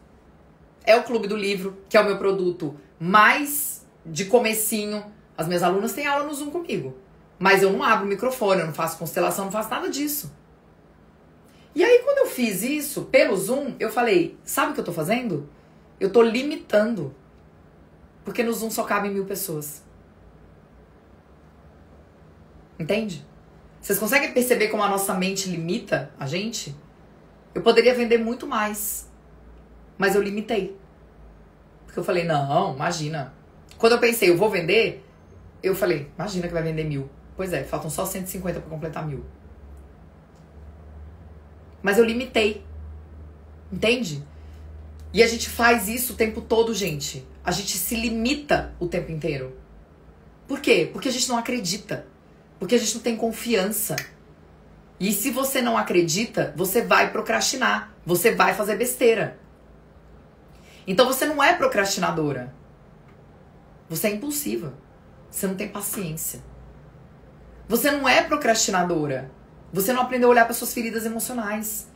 [SPEAKER 1] É o Clube do Livro, que é o meu produto mais de comecinho. As minhas alunas têm aula no Zoom comigo. Mas eu não abro o microfone, eu não faço constelação, não faço nada disso. E aí, quando eu fiz isso pelo Zoom, eu falei: sabe o que eu tô fazendo? Eu tô limitando. Porque no Zoom só cabem 1000 pessoas. Entende? Vocês conseguem perceber como a nossa mente limita a gente? Eu poderia vender muito mais, mas eu limitei. Porque eu falei, não, imagina. Quando eu pensei, eu vou vender, eu falei, imagina que vai vender 1000. Pois é, faltam só 150 para completar 1000. Mas eu limitei. Entende? E a gente faz isso o tempo todo, gente. A gente se limita o tempo inteiro. Por quê? Porque a gente não acredita. Porque a gente não tem confiança. E se você não acredita, você vai procrastinar. Você vai fazer besteira. Então você não é procrastinadora. Você é impulsiva. Você não tem paciência. Você não é procrastinadora. Você não aprendeu a olhar para suas feridas emocionais.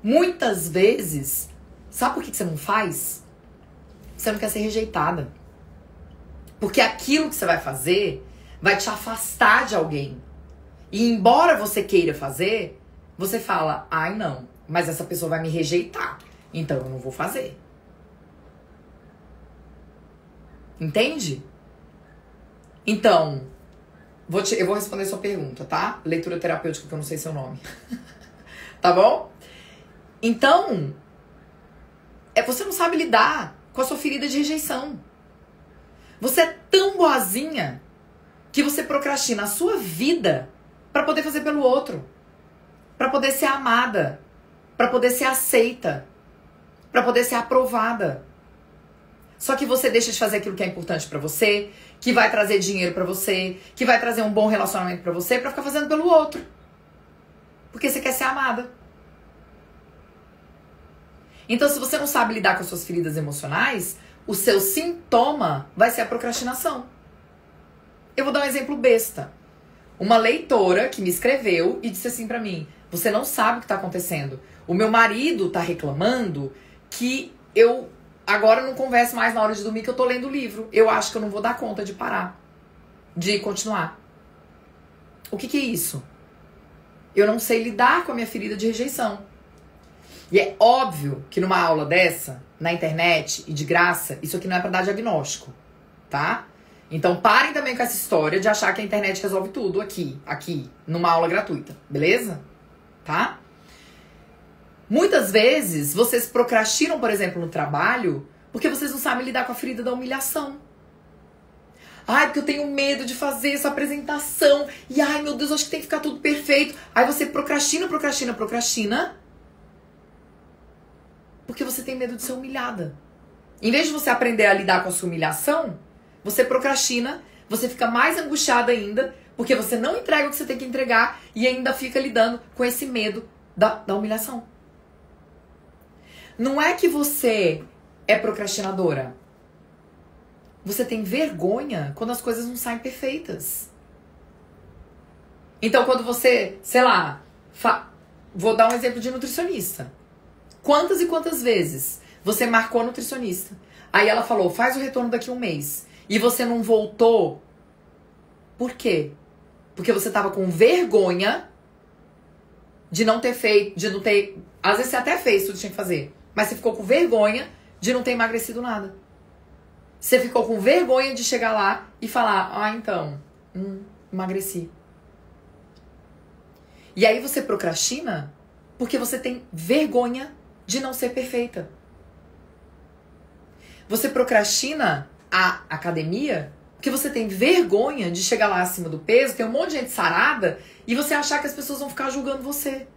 [SPEAKER 1] Muitas vezes, sabe por que você não faz? Você não quer ser rejeitada. Porque aquilo que você vai fazer vai te afastar de alguém. E embora você queira fazer, você fala, ai não, mas essa pessoa vai me rejeitar. Então eu não vou fazer. Entende? Então, eu vou responder sua pergunta, tá? Leitura terapêutica, que eu não sei seu nome. Tá bom? Então, você não sabe lidar com a sua ferida de rejeição. Você é tão boazinha que você procrastina a sua vida para poder fazer pelo outro. Para poder ser amada. Para poder ser aceita. Para poder ser aprovada. Só que você deixa de fazer aquilo que é importante pra você, que vai trazer dinheiro pra você, que vai trazer um bom relacionamento pra você, pra ficar fazendo pelo outro. Porque você quer ser amada. Então, se você não sabe lidar com as suas feridas emocionais, o seu sintoma vai ser a procrastinação. Eu vou dar um exemplo besta. Uma leitora que me escreveu e disse assim pra mim, você não sabe o que tá acontecendo. O meu marido tá reclamando que eu agora não converso mais na hora de dormir que eu tô lendo o livro. Eu acho que eu não vou dar conta de parar, de continuar. O que é isso? Eu não sei lidar com a minha ferida de rejeição. E é óbvio que numa aula dessa, na internet e de graça, isso aqui não é pra dar diagnóstico, tá? Então parem também com essa história de achar que a internet resolve tudo aqui, numa aula gratuita, beleza? Tá? Muitas vezes vocês procrastinam, por exemplo, no trabalho, porque vocês não sabem lidar com a ferida da humilhação. Ai, porque eu tenho medo de fazer essa apresentação. E ai, meu Deus, acho que tem que ficar tudo perfeito. Aí você procrastina. Porque você tem medo de ser humilhada. Em vez de você aprender a lidar com a sua humilhação, você procrastina, você fica mais angustiada ainda, porque você não entrega o que você tem que entregar e ainda fica lidando com esse medo da humilhação. Não é que você é procrastinadora. Você tem vergonha quando as coisas não saem perfeitas. Então, quando você, sei lá, vou dar um exemplo de nutricionista. Quantas e quantas vezes você marcou a nutricionista? Aí ela falou, faz o retorno daqui a um mês. E você não voltou. Por quê? Porque você tava com vergonha de não ter feito, de não ter... Às vezes você até fez tudo que tinha que fazer. Mas você ficou com vergonha de não ter emagrecido nada. Você ficou com vergonha de chegar lá e falar, ah, então, emagreci. E aí você procrastina porque você tem vergonha de não ser perfeita. Você procrastina a academia porque você tem vergonha de chegar lá acima do peso, tem um monte de gente sarada e você achar que as pessoas vão ficar julgando você.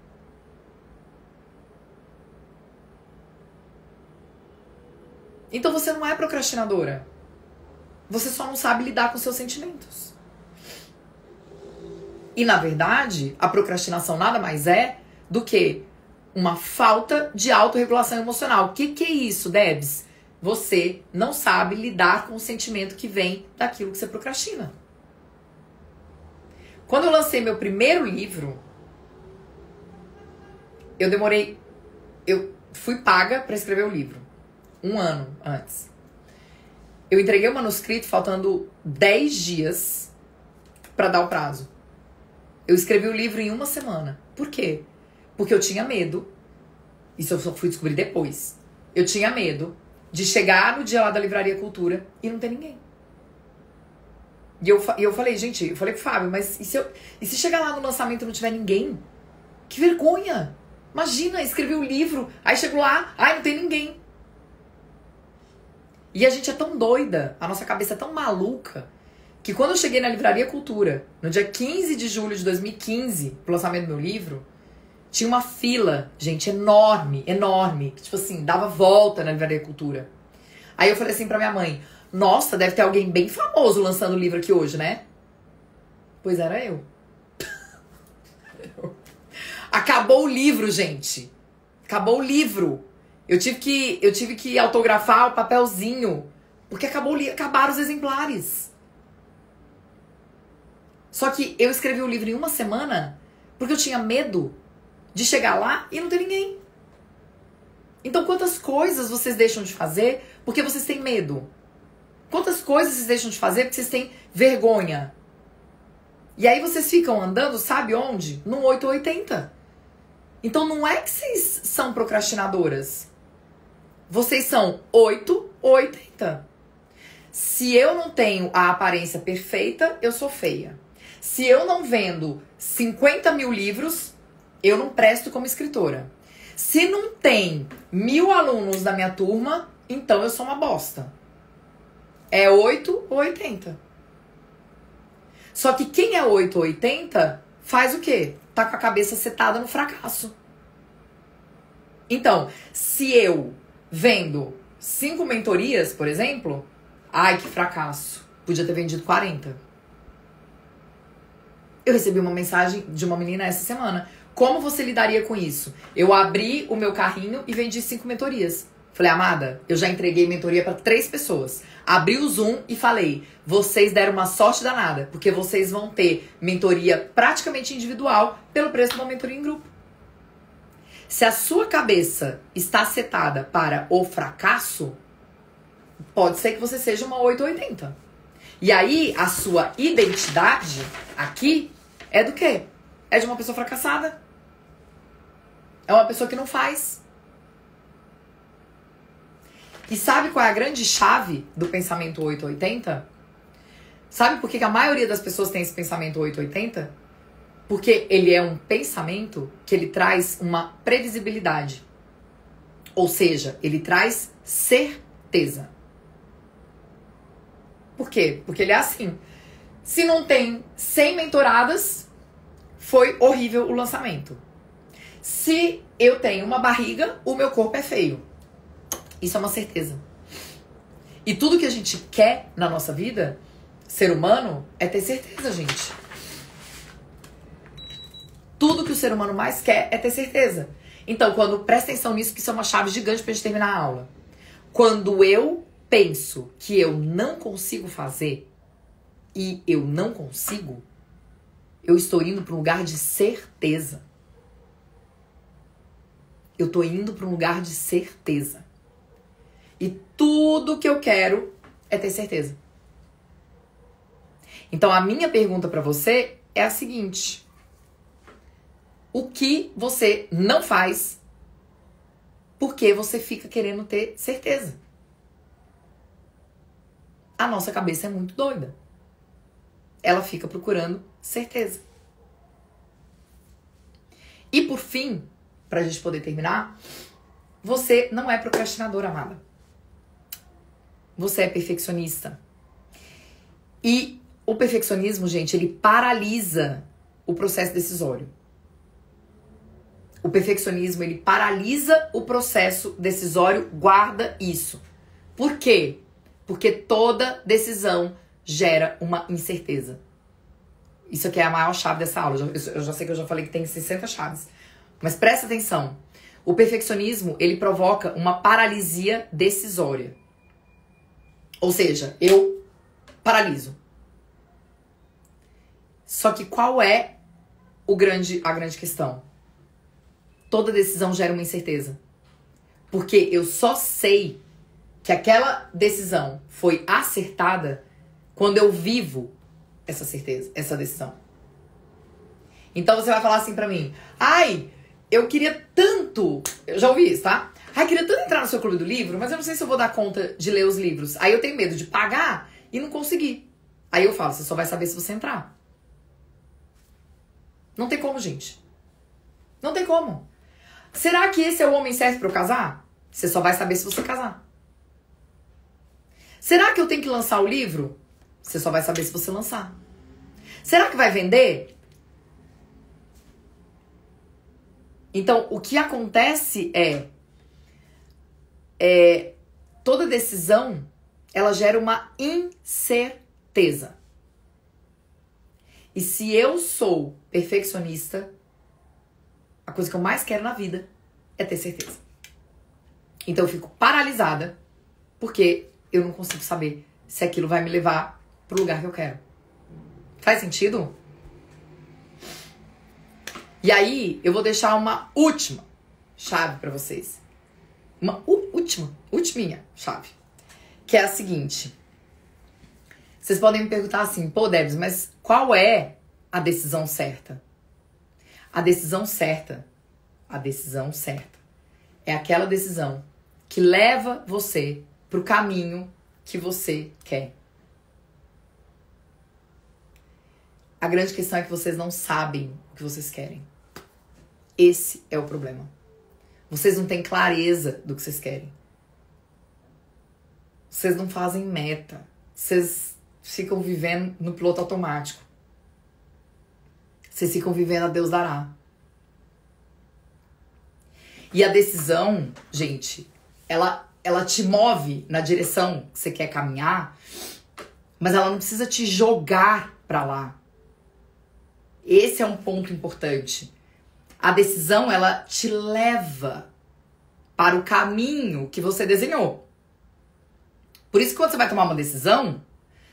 [SPEAKER 1] Então você não é procrastinadora. Você só não sabe lidar com seus sentimentos. E na verdade, a procrastinação nada mais é do que uma falta de autorregulação emocional. O que é isso, Debs? Você não sabe lidar com o sentimento que vem daquilo que você procrastina. Quando eu lancei meu primeiro livro, eu fui paga para escrever o livro. 1 ano antes. Eu entreguei o manuscrito faltando 10 dias para dar o prazo. Eu escrevi o livro em 1 semana. Por quê? Porque eu tinha medo. Isso eu só fui descobrir depois. Eu tinha medo de chegar no dia lá da Livraria Cultura e não ter ninguém. E eu falei, gente, eu falei pro Fábio, mas e se chegar lá no lançamento e não tiver ninguém? Que vergonha! Imagina, escrevi um livro, aí chego lá, ai, não tem ninguém. E a gente é tão doida, a nossa cabeça é tão maluca, que quando eu cheguei na Livraria Cultura, no dia 15 de julho de 2015, pro lançamento do meu livro, tinha uma fila, gente, enorme, enorme, que, tipo assim, dava volta na Livraria Cultura. Aí eu falei assim pra minha mãe, nossa, deve ter alguém bem famoso lançando o livro aqui hoje, né? Pois era eu. Acabou o livro, gente. Acabou o livro. Eu tive que autografar o papelzinho, porque acabaram os exemplares. Só que eu escrevi o livro em uma semana porque eu tinha medo de chegar lá e não ter ninguém. Então, quantas coisas vocês deixam de fazer porque vocês têm medo? Quantas coisas vocês deixam de fazer porque vocês têm vergonha? E aí vocês ficam andando, sabe onde? No 880. Então não é que vocês são procrastinadoras. Vocês são 880. Se eu não tenho a aparência perfeita, eu sou feia. Se eu não vendo 50 mil livros, eu não presto como escritora. Se não tem 1000 alunos da minha turma, então eu sou uma bosta. É 8 ou 80. Só que quem é 8 ou 80 faz o quê? Tá com a cabeça setada no fracasso. Então, se eu vendo 5 mentorias, por exemplo, ai, que fracasso. Podia ter vendido 40. Eu recebi uma mensagem de uma menina essa semana. Como você lidaria com isso? Eu abri o meu carrinho e vendi 5 mentorias. Falei, amada, eu já entreguei mentoria para 3 pessoas. Abri o Zoom e falei, vocês deram uma sorte danada, porque vocês vão ter mentoria praticamente individual pelo preço de uma mentoria em grupo. Se a sua cabeça está setada para o fracasso, pode ser que você seja uma 880. E aí, a sua identidade aqui é do quê? É de uma pessoa fracassada. É uma pessoa que não faz. E sabe qual é a grande chave do pensamento 880? Sabe por que a maioria das pessoas tem esse pensamento 880? Porque ele é um pensamento que ele traz uma previsibilidade. Ou seja, ele traz certeza. Por quê? Porque ele é assim. Se não tem 100 mentoradas, foi horrível o lançamento. Se eu tenho uma barriga, o meu corpo é feio. Isso é uma certeza. E tudo que a gente quer na nossa vida, ser humano, é ter certeza, gente. Tudo que o ser humano mais quer é ter certeza. Então, presta atenção nisso, que isso é uma chave gigante pra gente terminar a aula. Quando eu penso que eu não consigo fazer e eu não consigo, eu estou indo para um lugar de certeza. Eu estou indo para um lugar de certeza. E tudo que eu quero é ter certeza. Então a minha pergunta para você é a seguinte: o que você não faz porque você fica querendo ter certeza? A nossa cabeça é muito doida. Ela fica procurando certeza. E por fim, pra gente poder terminar, você não é procrastinadora, amada. Você é perfeccionista. E o perfeccionismo, gente, ele paralisa o processo decisório. O perfeccionismo, ele paralisa o processo decisório. Guarda isso. Por quê? Porque toda decisão gera uma incerteza. Isso aqui é a maior chave dessa aula. Eu já sei que eu já falei que tem 60 chaves. Mas presta atenção. O perfeccionismo, ele provoca uma paralisia decisória. Ou seja, eu paraliso. Só que qual é a grande questão? Toda decisão gera uma incerteza. Porque eu só sei que aquela decisão foi acertada quando eu vivo essa certeza, essa decisão. Então você vai falar assim pra mim: ai, eu queria tanto... Eu já ouvi isso, tá? Ai, queria tanto entrar no seu clube do livro, mas eu não sei se eu vou dar conta de ler os livros. Aí eu tenho medo de pagar e não conseguir. Aí eu falo, você só vai saber se você entrar. Não tem como, gente. Não tem como. Será que esse é o homem certo pra eu casar? Você só vai saber se você casar. Será que eu tenho que lançar o livro? Você só vai saber se você lançar. Será que vai vender? Então, o que acontece toda decisão, ela gera uma incerteza. E se eu sou perfeccionista, a coisa que eu mais quero na vida é ter certeza. Então eu fico paralisada, porque eu não consigo saber se aquilo vai me levar pro lugar que eu quero. Faz sentido? E aí, eu vou deixar uma última chave pra vocês. Uma ultiminha chave. Que é a seguinte. Vocês podem me perguntar assim, pô, Debs, mas qual é a decisão certa? A decisão certa é aquela decisão que leva você pro caminho que você quer. A grande questão é que vocês não sabem o que vocês querem. Esse é o problema. Vocês não têm clareza do que vocês querem. Vocês não fazem meta. Vocês ficam vivendo no piloto automático. Vocês ficam vivendo a Deus dará. E a decisão, gente, ela te move na direção que você quer caminhar, mas ela não precisa te jogar pra lá. Esse é um ponto importante. A decisão, ela te leva para o caminho que você desenhou. Por isso que quando você vai tomar uma decisão,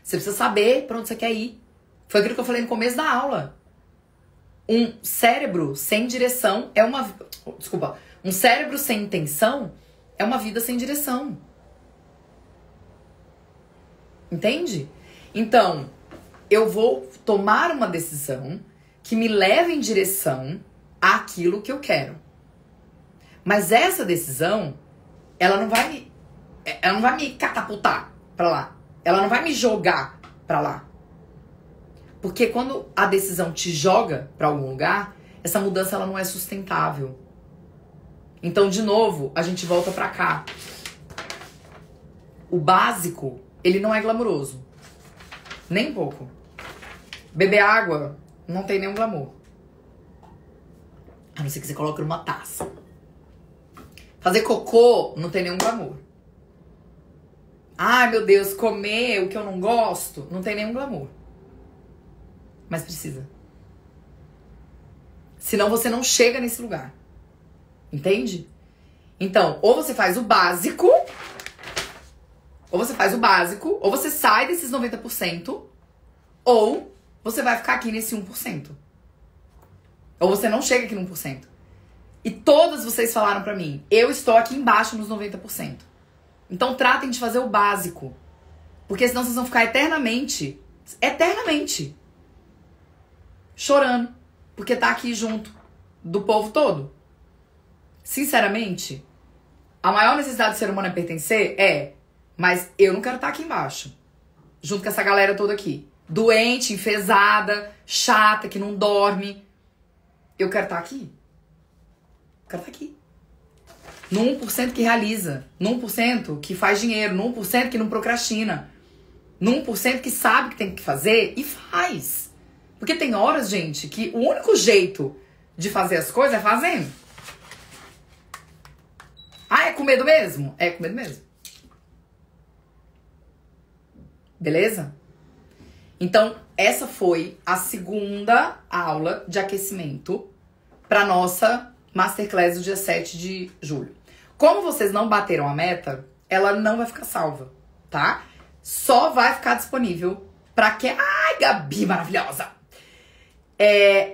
[SPEAKER 1] você precisa saber para onde você quer ir. Foi aquilo que eu falei no começo da aula. Um cérebro sem direção é uma... Desculpa. Um cérebro sem intenção é uma vida sem direção. Entende? Então, eu vou tomar uma decisão que me leve em direção àquilo que eu quero. Mas essa decisão, ela não vai me catapultar pra lá. Ela não vai me jogar pra lá. Porque quando a decisão te joga pra algum lugar, essa mudança ela não é sustentável. Então, de novo, a gente volta pra cá. O básico, ele não é glamuroso. Nem um pouco. Beber água não tem nenhum glamour. A não ser que você coloque numa taça. Fazer cocô não tem nenhum glamour. Ai, meu Deus, comer o que eu não gosto não tem nenhum glamour. Mas precisa. Senão você não chega nesse lugar. Entende? Então, ou você faz o básico, ou você sai desses 90%, ou você vai ficar aqui nesse 1%. Ou você não chega aqui no 1%. E todas vocês falaram pra mim, eu estou aqui embaixo nos 90%. Então tratem de fazer o básico. Porque senão vocês vão ficar eternamente chorando. Porque tá aqui junto do povo todo. Sinceramente, a maior necessidade do ser humano é pertencer? Mas eu não quero estar aqui embaixo. Junto com essa galera toda aqui. Doente, enfesada, chata, que não dorme. Eu quero estar aqui. Quero estar aqui. No 1% que realiza. No 1% que faz dinheiro. No 1% que não procrastina. No 1% que sabe que tem que fazer e faz. Porque tem horas, gente, que o único jeito de fazer as coisas é fazendo. Ah, é com medo mesmo? É com medo mesmo. Beleza? Então, essa foi a segunda aula de aquecimento para nossa Masterclass do dia 7 de julho. Como vocês não bateram a meta, ela não vai ficar salva, tá? Só vai ficar disponível para quem... Ai, Gabi, maravilhosa!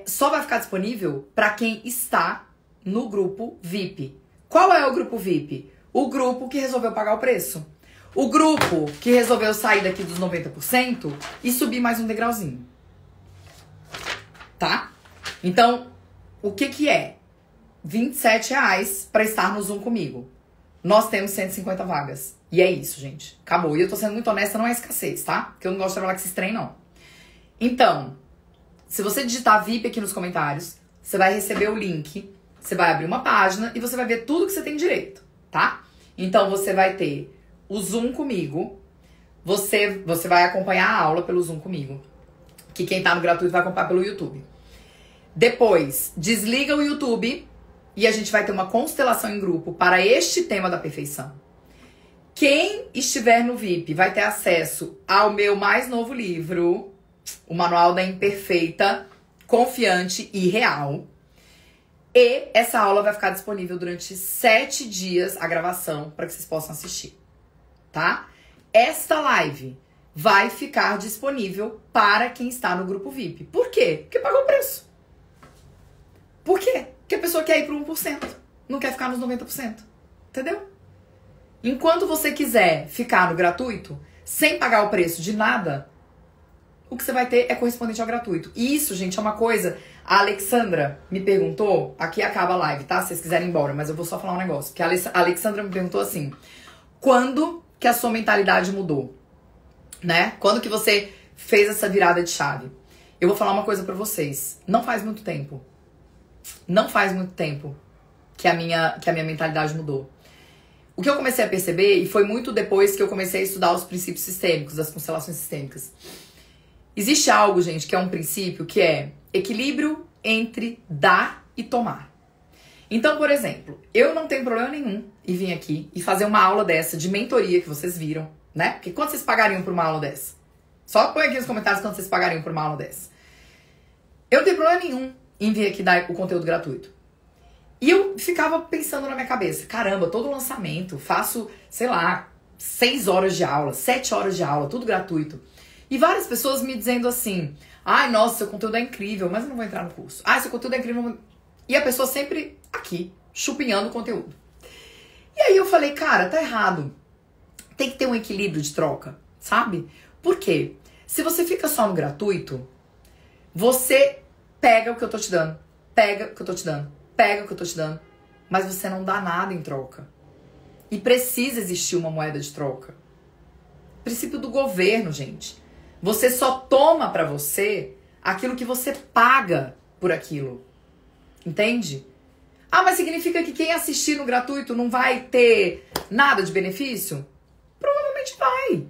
[SPEAKER 1] Só vai ficar disponível para quem está no grupo VIP. Qual é o grupo VIP? O grupo que resolveu pagar o preço. O grupo que resolveu sair daqui dos 90% e subir mais um degrauzinho. Tá? Então, o que é? R$27 para estar no Zoom comigo. nós temos 150 vagas. E é isso, gente. Acabou. E eu tô sendo muito honesta, não é escassez, tá? Porque eu não gosto de trabalhar com esses trem, não. Então, se você digitar VIP aqui nos comentários, você vai receber o link, você vai abrir uma página e você vai ver tudo que você tem direito, tá? Então, você vai ter o Zoom comigo, você vai acompanhar a aula pelo Zoom comigo, que quem tá no gratuito vai acompanhar pelo YouTube. Depois, desliga o YouTube e a gente vai ter uma constelação em grupo para este tema da perfeição. Quem estiver no VIP vai ter acesso ao meu mais novo livro, o Manual da Imperfeita, Confiante e Real. E essa aula vai ficar disponível durante 7 dias, a gravação, para que vocês possam assistir, tá? Esta live vai ficar disponível para quem está no grupo VIP. Por quê? Porque pagou o preço. Por quê? Porque a pessoa quer ir para 1%, não quer ficar nos 90%. Entendeu? Enquanto você quiser ficar no gratuito, sem pagar o preço de nada, o que você vai ter é correspondente ao gratuito. E isso, gente, é uma coisa... A Alexandra me perguntou... Aqui acaba a live, tá? Se vocês quiserem ir embora, mas eu vou só falar um negócio. Porque a Alexandra me perguntou assim... Quando que a sua mentalidade mudou? Né? Quando que você fez essa virada de chave? Eu vou falar uma coisa pra vocês. Não faz muito tempo. Não faz muito tempo que a minha mentalidade mudou. O que eu comecei a perceber, e foi muito depois que eu comecei a estudar os princípios sistêmicos, as constelações sistêmicas. Existe algo, gente, que é um princípio que é equilíbrio entre dar e tomar. Então, por exemplo, eu não tenho problema nenhum em vir aqui e fazer uma aula dessa de mentoria que vocês viram, né? Porque quanto vocês pagariam por uma aula dessa? Só põe aqui nos comentários quanto vocês pagariam por uma aula dessa. Eu não tenho problema nenhum em vir aqui dar o conteúdo gratuito. E eu ficava pensando na minha cabeça, caramba, todo lançamento, faço, sei lá, 6 horas de aula, 7 horas de aula, tudo gratuito. E várias pessoas me dizendo assim, ai, nossa, seu conteúdo é incrível, mas eu não vou entrar no curso. Ai, seu conteúdo é incrível. E a pessoa sempre aqui, chupinhando o conteúdo. E aí eu falei, cara, tá errado. Tem que ter um equilíbrio de troca, sabe? Por quê? Se você fica só no gratuito, você pega o que eu tô te dando, pega o que eu tô te dando, pega o que eu tô te dando, mas você não dá nada em troca. E precisa existir uma moeda de troca. Princípio do governo, gente. Você só toma pra você aquilo que você paga por aquilo. Entende? Ah, mas significa que quem assistir no gratuito não vai ter nada de benefício? Provavelmente vai.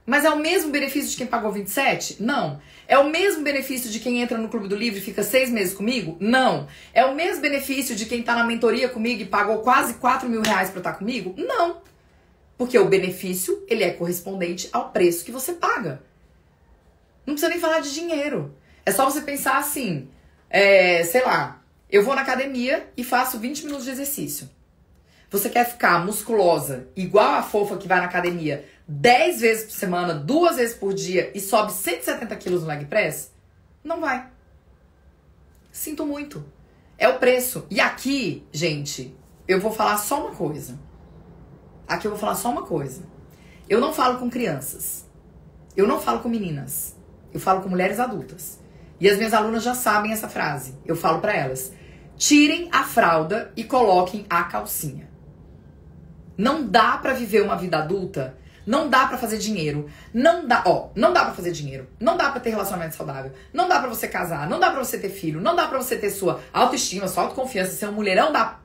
[SPEAKER 1] Mas é o mesmo benefício de quem pagou 27? Não. É o mesmo benefício de quem entra no Clube do Livro e fica 6 meses comigo? Não. É o mesmo benefício de quem tá na mentoria comigo e pagou quase 4 mil reais pra estar comigo? Não. Porque o benefício, ele é correspondente ao preço que você paga. Não precisa nem falar de dinheiro. É só você pensar assim, sei lá, eu vou na academia e faço 20 minutos de exercício. Você quer ficar musculosa, igual a fofa que vai na academia 10 vezes por semana, 2 vezes por dia e sobe 170 quilos no leg press? Não vai. Sinto muito. É o preço. E aqui, gente, eu vou falar só uma coisa. Aqui eu vou falar só uma coisa. Eu não falo com crianças. Eu não falo com meninas. Eu falo com mulheres adultas. E as minhas alunas já sabem essa frase. Eu falo pra elas. Tirem a fralda e coloquem a calcinha. Não dá pra viver uma vida adulta. Não dá pra fazer dinheiro. Não dá pra fazer dinheiro. Não dá pra ter relacionamento saudável. Não dá pra você casar. Não dá pra você ter filho. Não dá pra você ter sua autoestima, sua autoconfiança, ser um mulherão. Dá.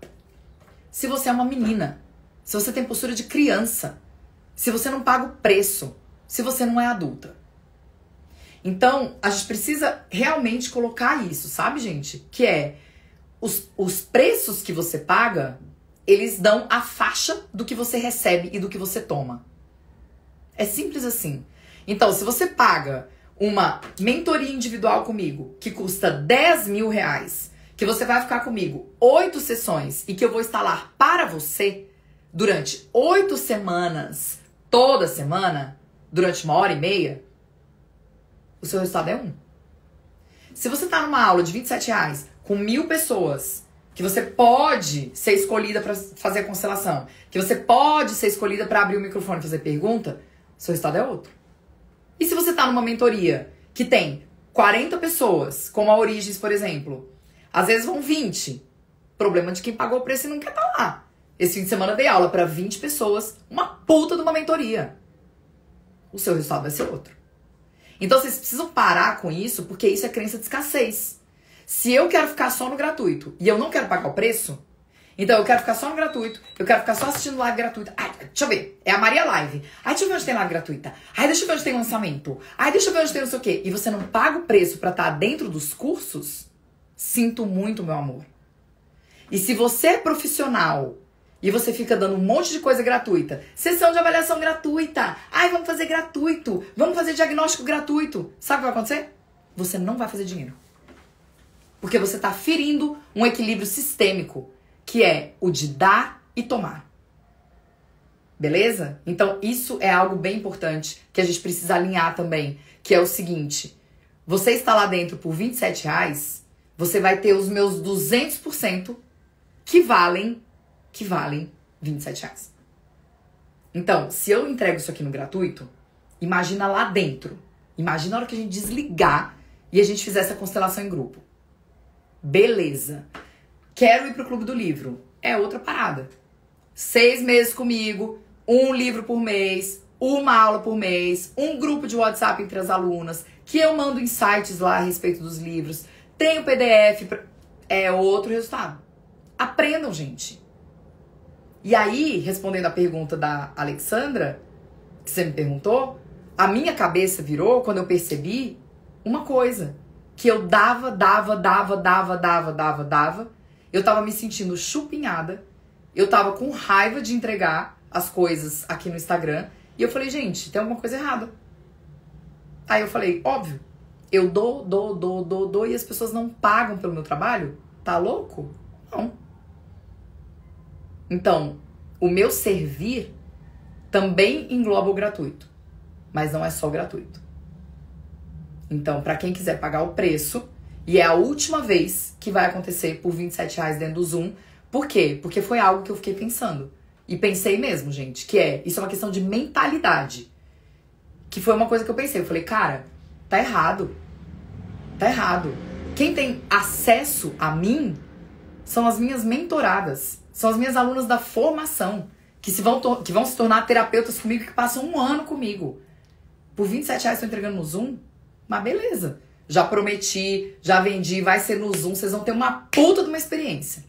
[SPEAKER 1] Se você é uma menina. Se você tem postura de criança. Se você não paga o preço. Se você não é adulta. Então, a gente precisa realmente colocar isso, sabe, gente? Que é os preços que você paga, eles dão a faixa do que você recebe e do que você toma. É simples assim. Então, se você paga uma mentoria individual comigo, que custa 10 mil reais, que você vai ficar comigo 8 sessões e que eu vou instalar para você durante 8 semanas, toda semana, durante 1h30, o seu resultado é 1. Se você tá numa aula de 27 reais com 1.000 pessoas, que você pode ser escolhida para fazer a constelação, que você pode ser escolhida para abrir o microfone e fazer pergunta, seu resultado é outro. E se você tá numa mentoria que tem 40 pessoas, como a Origens, por exemplo, às vezes vão 20. Problema de quem pagou o preço e não quer estar lá. Esse fim de semana eu dei aula para 20 pessoas, uma puta de uma mentoria. O seu resultado vai ser outro. Então vocês precisam parar com isso, porque isso é crença de escassez. Se eu quero ficar só no gratuito e eu não quero pagar o preço, então eu quero ficar só no gratuito, eu quero ficar só assistindo live gratuita. Ai, deixa eu ver, é a Maria Live. Ai, deixa eu ver onde tem live gratuita. Ai, deixa eu ver onde tem lançamento. Ai, deixa eu ver onde tem não sei o quê. E você não paga o preço pra estar dentro dos cursos, sinto muito, meu amor. E se você é profissional e você fica dando um monte de coisa gratuita, sessão de avaliação gratuita, ai, vamos fazer gratuito, vamos fazer diagnóstico gratuito, sabe o que vai acontecer? Você não vai fazer dinheiro. Porque você tá ferindo um equilíbrio sistêmico, que é o de dar e tomar. Beleza? Então isso é algo bem importante que a gente precisa alinhar também, que é o seguinte: você está lá dentro por R$27, você vai ter os meus 200% que valem R$27. Então, se eu entrego isso aqui no gratuito, imagina lá dentro. Imagina a hora que a gente desligar e a gente fizer essa constelação em grupo. Beleza. Quero ir pro Clube do Livro. É outra parada. 6 meses comigo, 1 livro por mês, 1 aula por mês, um grupo de WhatsApp entre as alunas, que eu mando insights lá a respeito dos livros, tenho PDF, é outro resultado. Aprendam, gente. E aí, respondendo a pergunta da Alexandra, que você me perguntou, a minha cabeça virou quando eu percebi uma coisa, que eu dava, eu tava me sentindo chupinhada, eu tava com raiva de entregar as coisas aqui no Instagram, e eu falei, gente, tem alguma coisa errada. Aí eu falei, óbvio, eu dou, e as pessoas não pagam pelo meu trabalho? Tá louco? Não. Então, o meu servir também engloba o gratuito, mas não é só gratuito. Então, pra quem quiser pagar o preço, e é a última vez que vai acontecer por R$27 dentro do Zoom. Por quê? Porque foi algo que eu fiquei pensando. E pensei mesmo, gente, isso é uma questão de mentalidade. Que foi uma coisa que eu pensei. Eu falei, cara, tá errado. Tá errado. Quem tem acesso a mim são as minhas mentoradas. São as minhas alunas da formação. Que vão se tornar terapeutas comigo, que passam 1 ano comigo. Por R$27 estou entregando no Zoom? Mas beleza. Já prometi, já vendi, vai ser no Zoom. Vocês vão ter uma puta de uma experiência.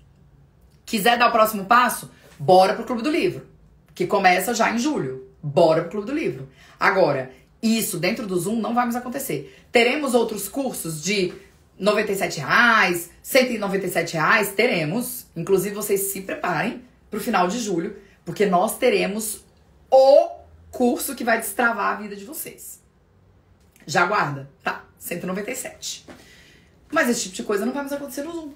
[SPEAKER 1] Quiser dar o próximo passo? Bora pro Clube do Livro. Que começa já em julho. Bora pro Clube do Livro. Agora, isso dentro do Zoom não vai mais acontecer. Teremos outros cursos de R$97, R$197? Teremos. Inclusive, vocês se preparem pro final de julho, porque nós teremos o curso que vai destravar a vida de vocês. Já aguarda? Tá, R$197. Mas esse tipo de coisa não vai mais acontecer no Zoom.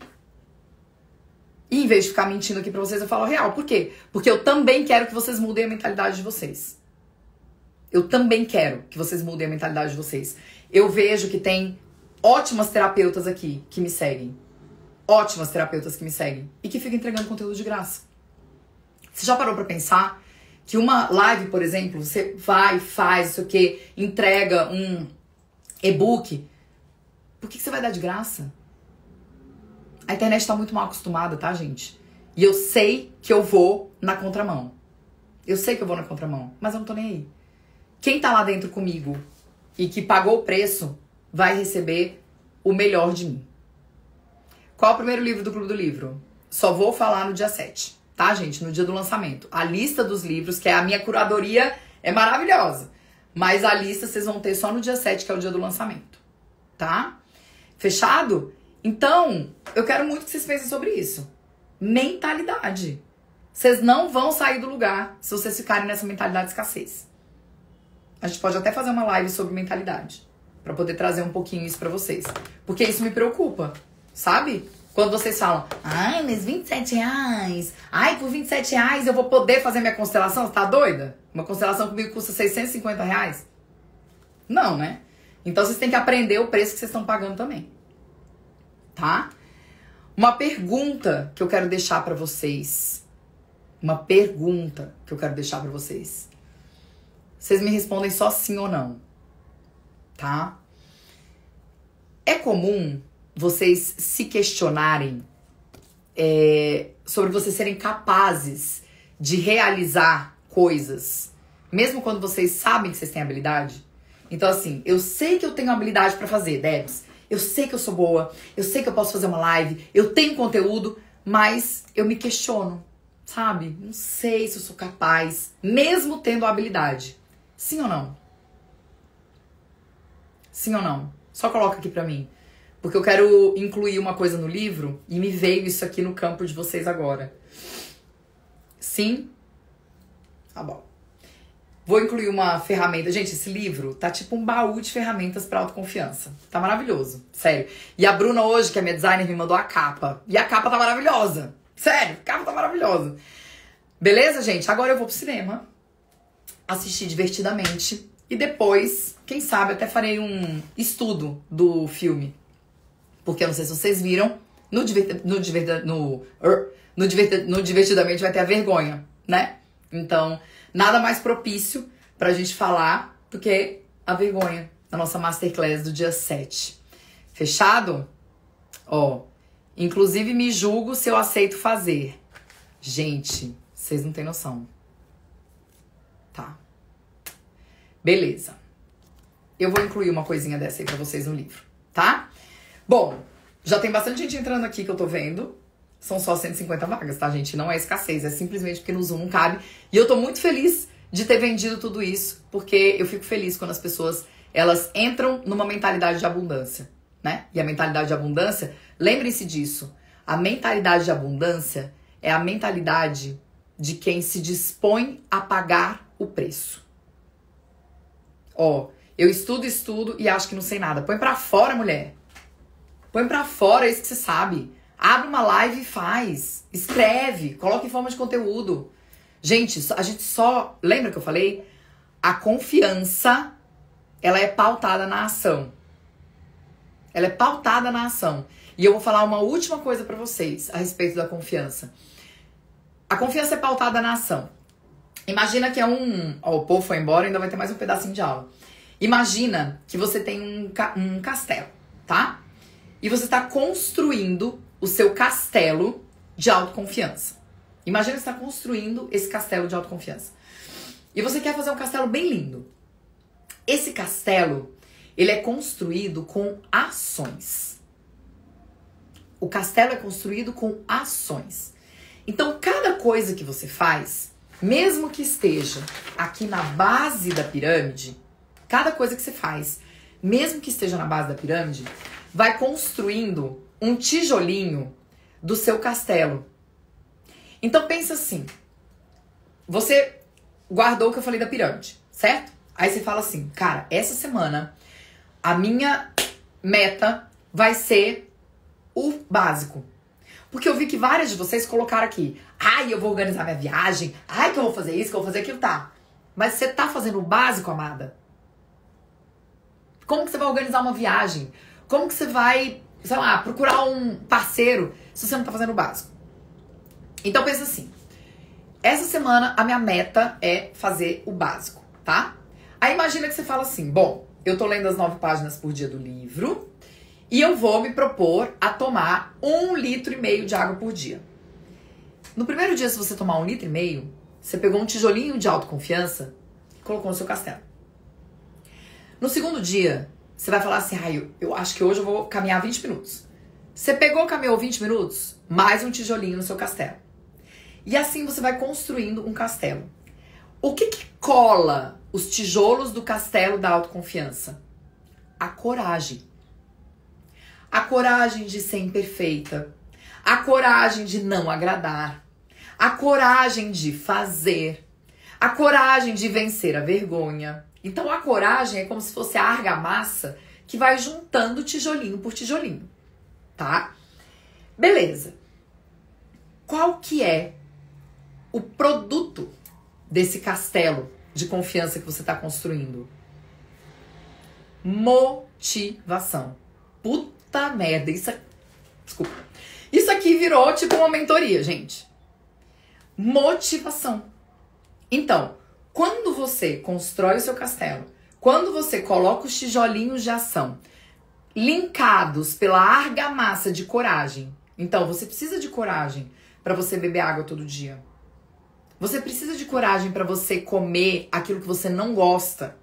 [SPEAKER 1] E em vez de ficar mentindo aqui pra vocês, eu falo a real. Por quê? Porque eu também quero que vocês mudem a mentalidade de vocês. Eu também quero que vocês mudem a mentalidade de vocês. Eu vejo que tem ótimas terapeutas aqui que me seguem. Ótimas terapeutas que me seguem. E que ficam entregando conteúdo de graça. Você já parou pra pensar que uma live, por exemplo, você vai, faz, não sei o quê, entrega um e-book. Por que você vai dar de graça? A internet tá muito mal acostumada, tá, gente? E eu sei que eu vou na contramão. Eu sei que eu vou na contramão, mas eu não tô nem aí. Quem tá lá dentro comigo e que pagou o preço vai receber o melhor de mim. Qual é o primeiro livro do Clube do Livro? Só vou falar no dia 7, tá, gente? No dia do lançamento. A lista dos livros, que é a minha curadoria, é maravilhosa. Mas a lista vocês vão ter só no dia 7, que é o dia do lançamento. Tá? Fechado? Então, eu quero muito que vocês pensem sobre isso. Mentalidade. Vocês não vão sair do lugar se vocês ficarem nessa mentalidade de escassez. A gente pode até fazer uma live sobre mentalidade, pra poder trazer um pouquinho isso pra vocês. Porque isso me preocupa, sabe? Quando vocês falam, ai, mas R$27, ai, por R$27 eu vou poder fazer minha constelação? Você tá doida? Uma constelação comigo custa R$650? Não, né? Então vocês têm que aprender o preço que vocês estão pagando também. Tá? Uma pergunta que eu quero deixar pra vocês. Vocês me respondem só sim ou não. Tá? É comum vocês se questionarem sobre vocês serem capazes de realizar coisas, mesmo quando vocês sabem que vocês têm habilidade? Então, assim, eu sei que eu tenho habilidade pra fazer, Debs. Eu sei que eu sou boa, eu sei que eu posso fazer uma live, eu tenho conteúdo, mas eu me questiono, sabe? Não sei se eu sou capaz, mesmo tendo a habilidade. Sim ou não? Sim ou não? Só coloca aqui pra mim. Porque eu quero incluir uma coisa no livro e me veio isso aqui no campo de vocês agora. Sim? Tá bom. Vou incluir uma ferramenta. Gente, esse livro tá tipo um baú de ferramentas pra autoconfiança. Tá maravilhoso, sério. E a Bruna hoje, que é minha designer, me mandou a capa. E a capa tá maravilhosa. Sério, a capa tá maravilhosa. Beleza, gente? Agora eu vou pro cinema. Assistir divertidamente. E depois, quem sabe, até farei um estudo do filme. Porque eu não sei se vocês viram, no Divertidamente vai ter a vergonha, né? Então, nada mais propício pra gente falar do que a vergonha da nossa Masterclass do dia 7. Fechado? Ó, inclusive me julgo se eu aceito fazer. Gente, vocês não têm noção. Tá. Beleza. Eu vou incluir uma coisinha dessa aí pra vocês no livro, tá? Bom, já tem bastante gente entrando aqui que eu tô vendo. São só 150 vagas, tá, gente? Não é escassez, é simplesmente porque no Zoom não cabe. E eu tô muito feliz de ter vendido tudo isso, porque eu fico feliz quando as pessoas, elas entram numa mentalidade de abundância, né? E a mentalidade de abundância, lembrem-se disso, a mentalidade de abundância é a mentalidade de quem se dispõe a pagar o preço. Ó, eu estudo e acho que não sei nada. Põe pra fora, mulher. Põe pra fora, é isso que você sabe. Abre uma live e faz. Escreve, coloca em forma de conteúdo. Gente, a gente só... Lembra que eu falei? A confiança, ela é pautada na ação. Ela é pautada na ação. E eu vou falar uma última coisa pra vocês a respeito da confiança. A confiança é pautada na ação. Imagina que é um... Ó, o povo foi embora, ainda vai ter mais um pedacinho de aula. Imagina que você tem um castelo, tá? E você está construindo o seu castelo de autoconfiança. Imagina que você está construindo esse castelo de autoconfiança. E você quer fazer um castelo bem lindo. Esse castelo, ele é construído com ações. O castelo é construído com ações. Então, cada coisa que você faz, mesmo que esteja aqui na base da pirâmide, cada coisa que você faz, mesmo que esteja na base da pirâmide, vai construindo um tijolinho do seu castelo. Então pensa assim, você guardou o que eu falei da pirâmide, certo? Aí você fala assim, cara, essa semana a minha meta vai ser o básico. Porque eu vi que várias de vocês colocaram aqui, ai, eu vou organizar minha viagem, ai, que eu vou fazer isso, que eu vou fazer aquilo, tá. Mas você tá fazendo o básico, amada? Como que você vai organizar uma viagem? Como que você vai, sei lá, procurar um parceiro se você não tá fazendo o básico? Então pensa assim, essa semana a minha meta é fazer o básico, tá? Aí imagina que você fala assim, bom, eu tô lendo as 9 páginas por dia do livro e eu vou me propor a tomar 1,5 litro de água por dia. No primeiro dia, se você tomar 1,5 litro, você pegou um tijolinho de autoconfiança e colocou no seu castelo. No segundo dia, você vai falar assim, eu acho que hoje eu vou caminhar 20 minutos. Você pegou, caminhou 20 minutos, mais um tijolinho no seu castelo. E assim você vai construindo um castelo. O que cola os tijolos do castelo da autoconfiança? A coragem. A coragem de ser imperfeita. A coragem de não agradar. A coragem de fazer. A coragem de vencer a vergonha. Então a coragem é como se fosse a argamassa que vai juntando tijolinho por tijolinho, tá? Beleza. Qual que é o produto desse castelo de confiança que você está construindo? Motivação. Puta merda, desculpa. Isso aqui virou tipo uma mentoria, gente. Motivação. Então, quando você constrói o seu castelo, quando você coloca os tijolinhos de ação linkados pela argamassa de coragem, então você precisa de coragem para você beber água todo dia. Você precisa de coragem para você comer aquilo que você não gosta.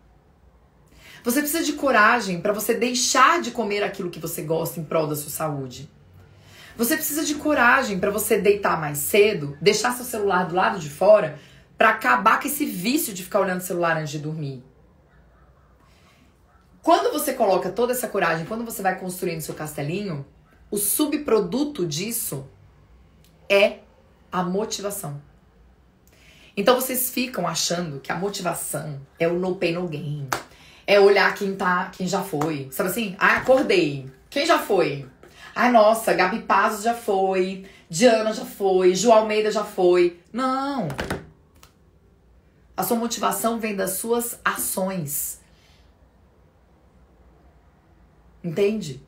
[SPEAKER 1] Você precisa de coragem para você deixar de comer aquilo que você gosta em prol da sua saúde. Você precisa de coragem para você deitar mais cedo, deixar seu celular do lado de fora, para acabar com esse vício de ficar olhando o celular antes de dormir. Quando você coloca toda essa coragem, quando você vai construindo seu castelinho, o subproduto disso é a motivação. Então vocês ficam achando que a motivação é o no pain no gain. É olhar quem já foi. Sabe assim? Ah, acordei. Quem já foi? Ai, nossa, Gabi Pazos já foi. Diana já foi. Ju Almeida já foi. Não. A sua motivação vem das suas ações. Entende?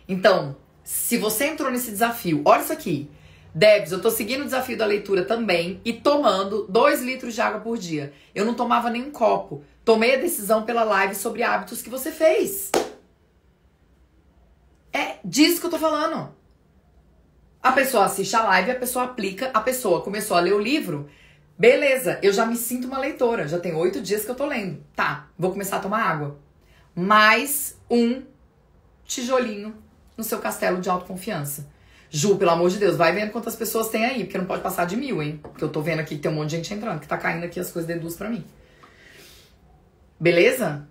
[SPEAKER 1] Então, se você entrou nesse desafio, olha isso aqui. Debs, eu tô seguindo o desafio da leitura também e tomando 2 litros de água por dia. Eu não tomava nem um copo. Tomei a decisão pela live sobre hábitos que você fez. É disso que eu tô falando. A pessoa assiste a live, a pessoa aplica, a pessoa começou a ler o livro. Beleza, eu já me sinto uma leitora. Já tem 8 dias que eu tô lendo. Tá, vou começar a tomar água. Mais um tijolinho no seu castelo de autoconfiança. Ju, pelo amor de Deus, vai vendo quantas pessoas tem aí, porque não pode passar de 1000, hein? Porque eu tô vendo aqui que tem um monte de gente entrando, que tá caindo aqui as coisas deduz pra mim. Beleza?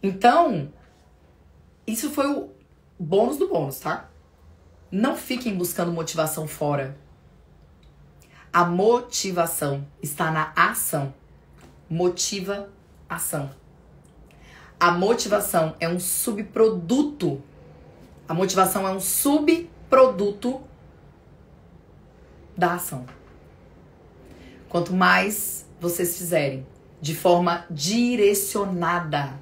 [SPEAKER 1] Então, isso foi o bônus do bônus, tá? Não fiquem buscando motivação fora. A motivação está na ação. Motiva ação. A motivação é um subproduto. A motivação é um subproduto da ação. Quanto mais vocês fizerem de forma direcionada,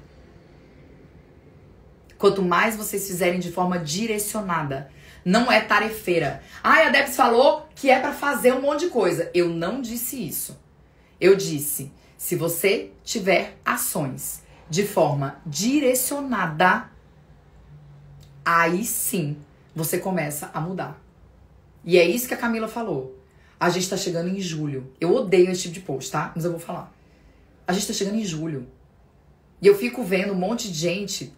[SPEAKER 1] quanto mais vocês fizerem de forma direcionada, não é tarefeira. A Debs falou que é pra fazer um monte de coisa. Eu não disse isso. Eu disse, se você tiver ações de forma direcionada, aí sim você começa a mudar. E é isso que a Camila falou. A gente tá chegando em julho. Eu odeio esse tipo de post, tá? Mas eu vou falar. A gente tá chegando em julho. E eu fico vendo um monte de gente,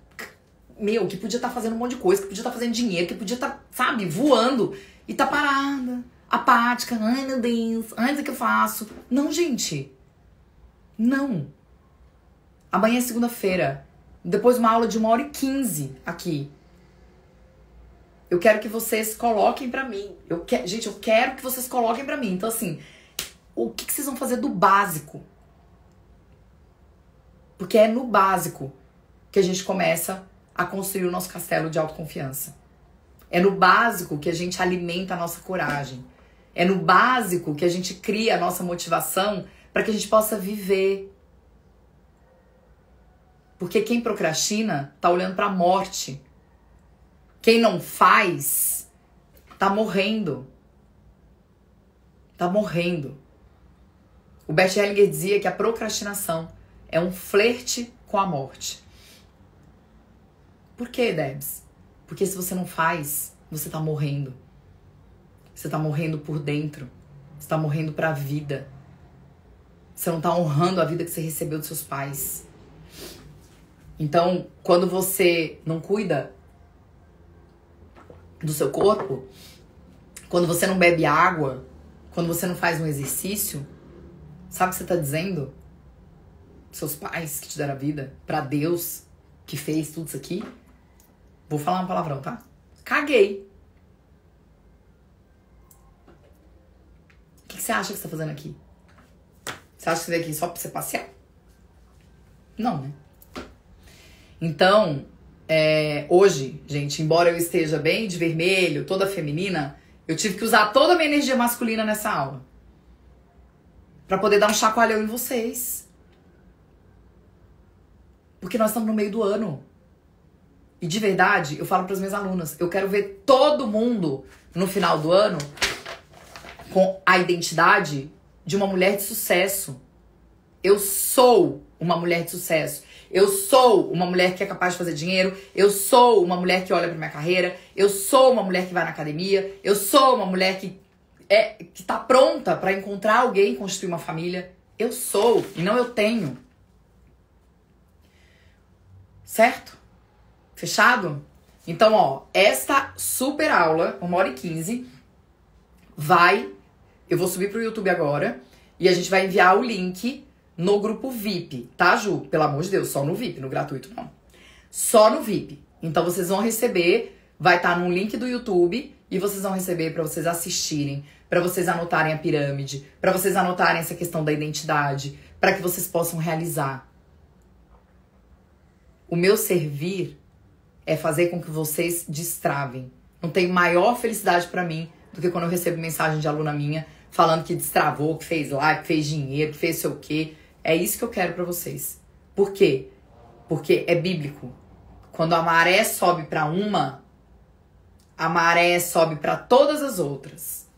[SPEAKER 1] que podia estar fazendo um monte de coisa, que podia estar fazendo dinheiro, que podia estar, sabe, voando. E tá parada, apática. Ai, meu Deus. Ai, o que eu faço? Não, gente. Não. Amanhã é segunda-feira. Depois uma aula de 1h15 aqui. Eu quero que vocês coloquem pra mim. Gente, eu quero que vocês coloquem pra mim. Então, assim, o que vocês vão fazer do básico? Porque é no básico que a gente começa a construir o nosso castelo de autoconfiança. É no básico que a gente alimenta a nossa coragem. É no básico que a gente cria a nossa motivação para que a gente possa viver. Porque quem procrastina tá olhando pra morte. Quem não faz tá morrendo. Tá morrendo. O Bert Hellinger dizia que a procrastinação é um flerte com a morte. Por quê, Debs? Porque se você não faz, você tá morrendo. Você tá morrendo por dentro. Você tá morrendo pra vida. Você não tá honrando a vida que você recebeu dos seus pais. Então, quando você não cuida do seu corpo, quando você não bebe água, quando você não faz um exercício, sabe o que você tá dizendo? Seus pais que te deram a vida, pra Deus que fez tudo isso aqui. Vou falar um palavrão, tá? Caguei. O que você acha que você tá fazendo aqui? Você acha que você veio aqui só pra você passear? Não, né? Então, hoje, gente, embora eu esteja bem de vermelho, toda feminina, eu tive que usar toda a minha energia masculina nessa aula. Pra poder dar um chacoalhão em vocês. Porque nós estamos no meio do ano. E de verdade, eu falo para as minhas alunas, eu quero ver todo mundo no final do ano com a identidade de uma mulher de sucesso. Eu sou uma mulher de sucesso. Eu sou uma mulher que é capaz de fazer dinheiro. Eu sou uma mulher que olha para minha carreira. Eu sou uma mulher que vai na academia. Eu sou uma mulher que que tá pronta pra encontrar alguém e construir uma família. Eu sou, e não eu tenho. Certo? Fechado? Então, ó, esta super aula, 1h15, eu vou subir pro YouTube agora e a gente vai enviar o link no grupo VIP, tá, Ju? Pelo amor de Deus, só no VIP, no gratuito não. Só no VIP. Então vocês vão receber, vai estar no link do YouTube e vocês vão receber pra vocês assistirem, pra vocês anotarem a pirâmide, pra vocês anotarem essa questão da identidade, pra que vocês possam realizar. O meu servir é fazer com que vocês destravem. Não tem maior felicidade pra mim do que quando eu recebo mensagem de aluna minha falando que destravou, que fez live, que fez dinheiro, que fez sei o quê. É isso que eu quero pra vocês. Por quê? Porque é bíblico. Quando a maré sobe pra uma, a maré sobe pra todas as outras.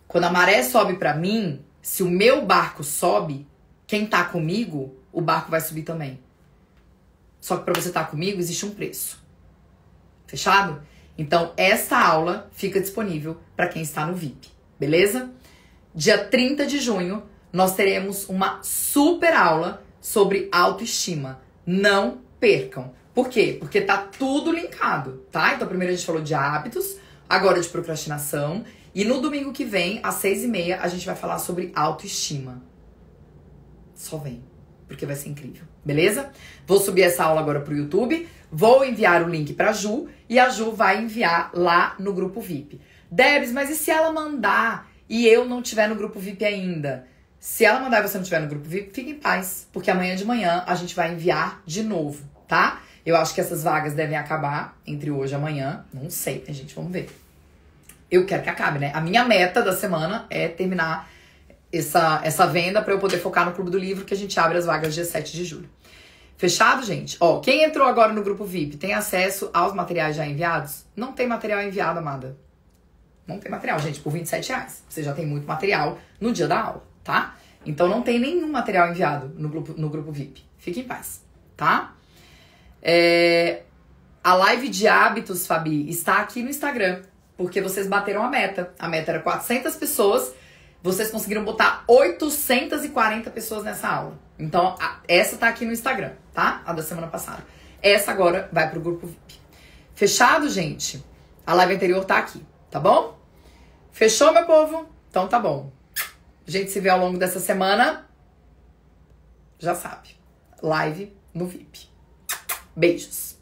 [SPEAKER 1] Quando a maré sobe pra mim, se o meu barco sobe, quem tá comigo, o barco vai subir também. Só que pra você estar comigo, existe um preço. Fechado? Então, essa aula fica disponível para quem está no VIP. Beleza? Dia 30 de junho, nós teremos uma super aula sobre autoestima. Não percam. Por quê? Porque tá tudo linkado, tá? Então, primeiro a gente falou de hábitos, agora de procrastinação. E no domingo que vem, às 6h30, a gente vai falar sobre autoestima. Só vem. Porque vai ser incrível, beleza? Vou subir essa aula agora pro YouTube, vou enviar o link pra Ju e a Ju vai enviar lá no grupo VIP. Debs, mas e se ela mandar e eu não tiver no grupo VIP ainda? Se ela mandar e você não tiver no grupo VIP, fique em paz, porque amanhã de manhã a gente vai enviar de novo, tá? Eu acho que essas vagas devem acabar entre hoje e amanhã, não sei, né, gente? Vamos ver. Eu quero que acabe, né? A minha meta da semana é terminar essa venda pra eu poder focar no Clube do Livro, que a gente abre as vagas dia 7 de julho. Fechado, gente? Ó, quem entrou agora no grupo VIP tem acesso aos materiais já enviados? Não tem material enviado, amada. Não tem material, gente, por R$27. Você já tem muito material no dia da aula, tá? Então não tem nenhum material enviado no grupo VIP. Fique em paz, tá? A live de hábitos, Fabi, está aqui no Instagram, porque vocês bateram a meta. A meta era 400 pessoas. Vocês conseguiram botar 840 pessoas nessa aula. Então, essa tá aqui no Instagram, tá? A da semana passada. Essa agora vai pro grupo VIP. Fechado, gente? A live anterior tá aqui, tá bom? Fechou, meu povo? Então tá bom. A gente se vê ao longo dessa semana. Já sabe. Live no VIP. Beijos.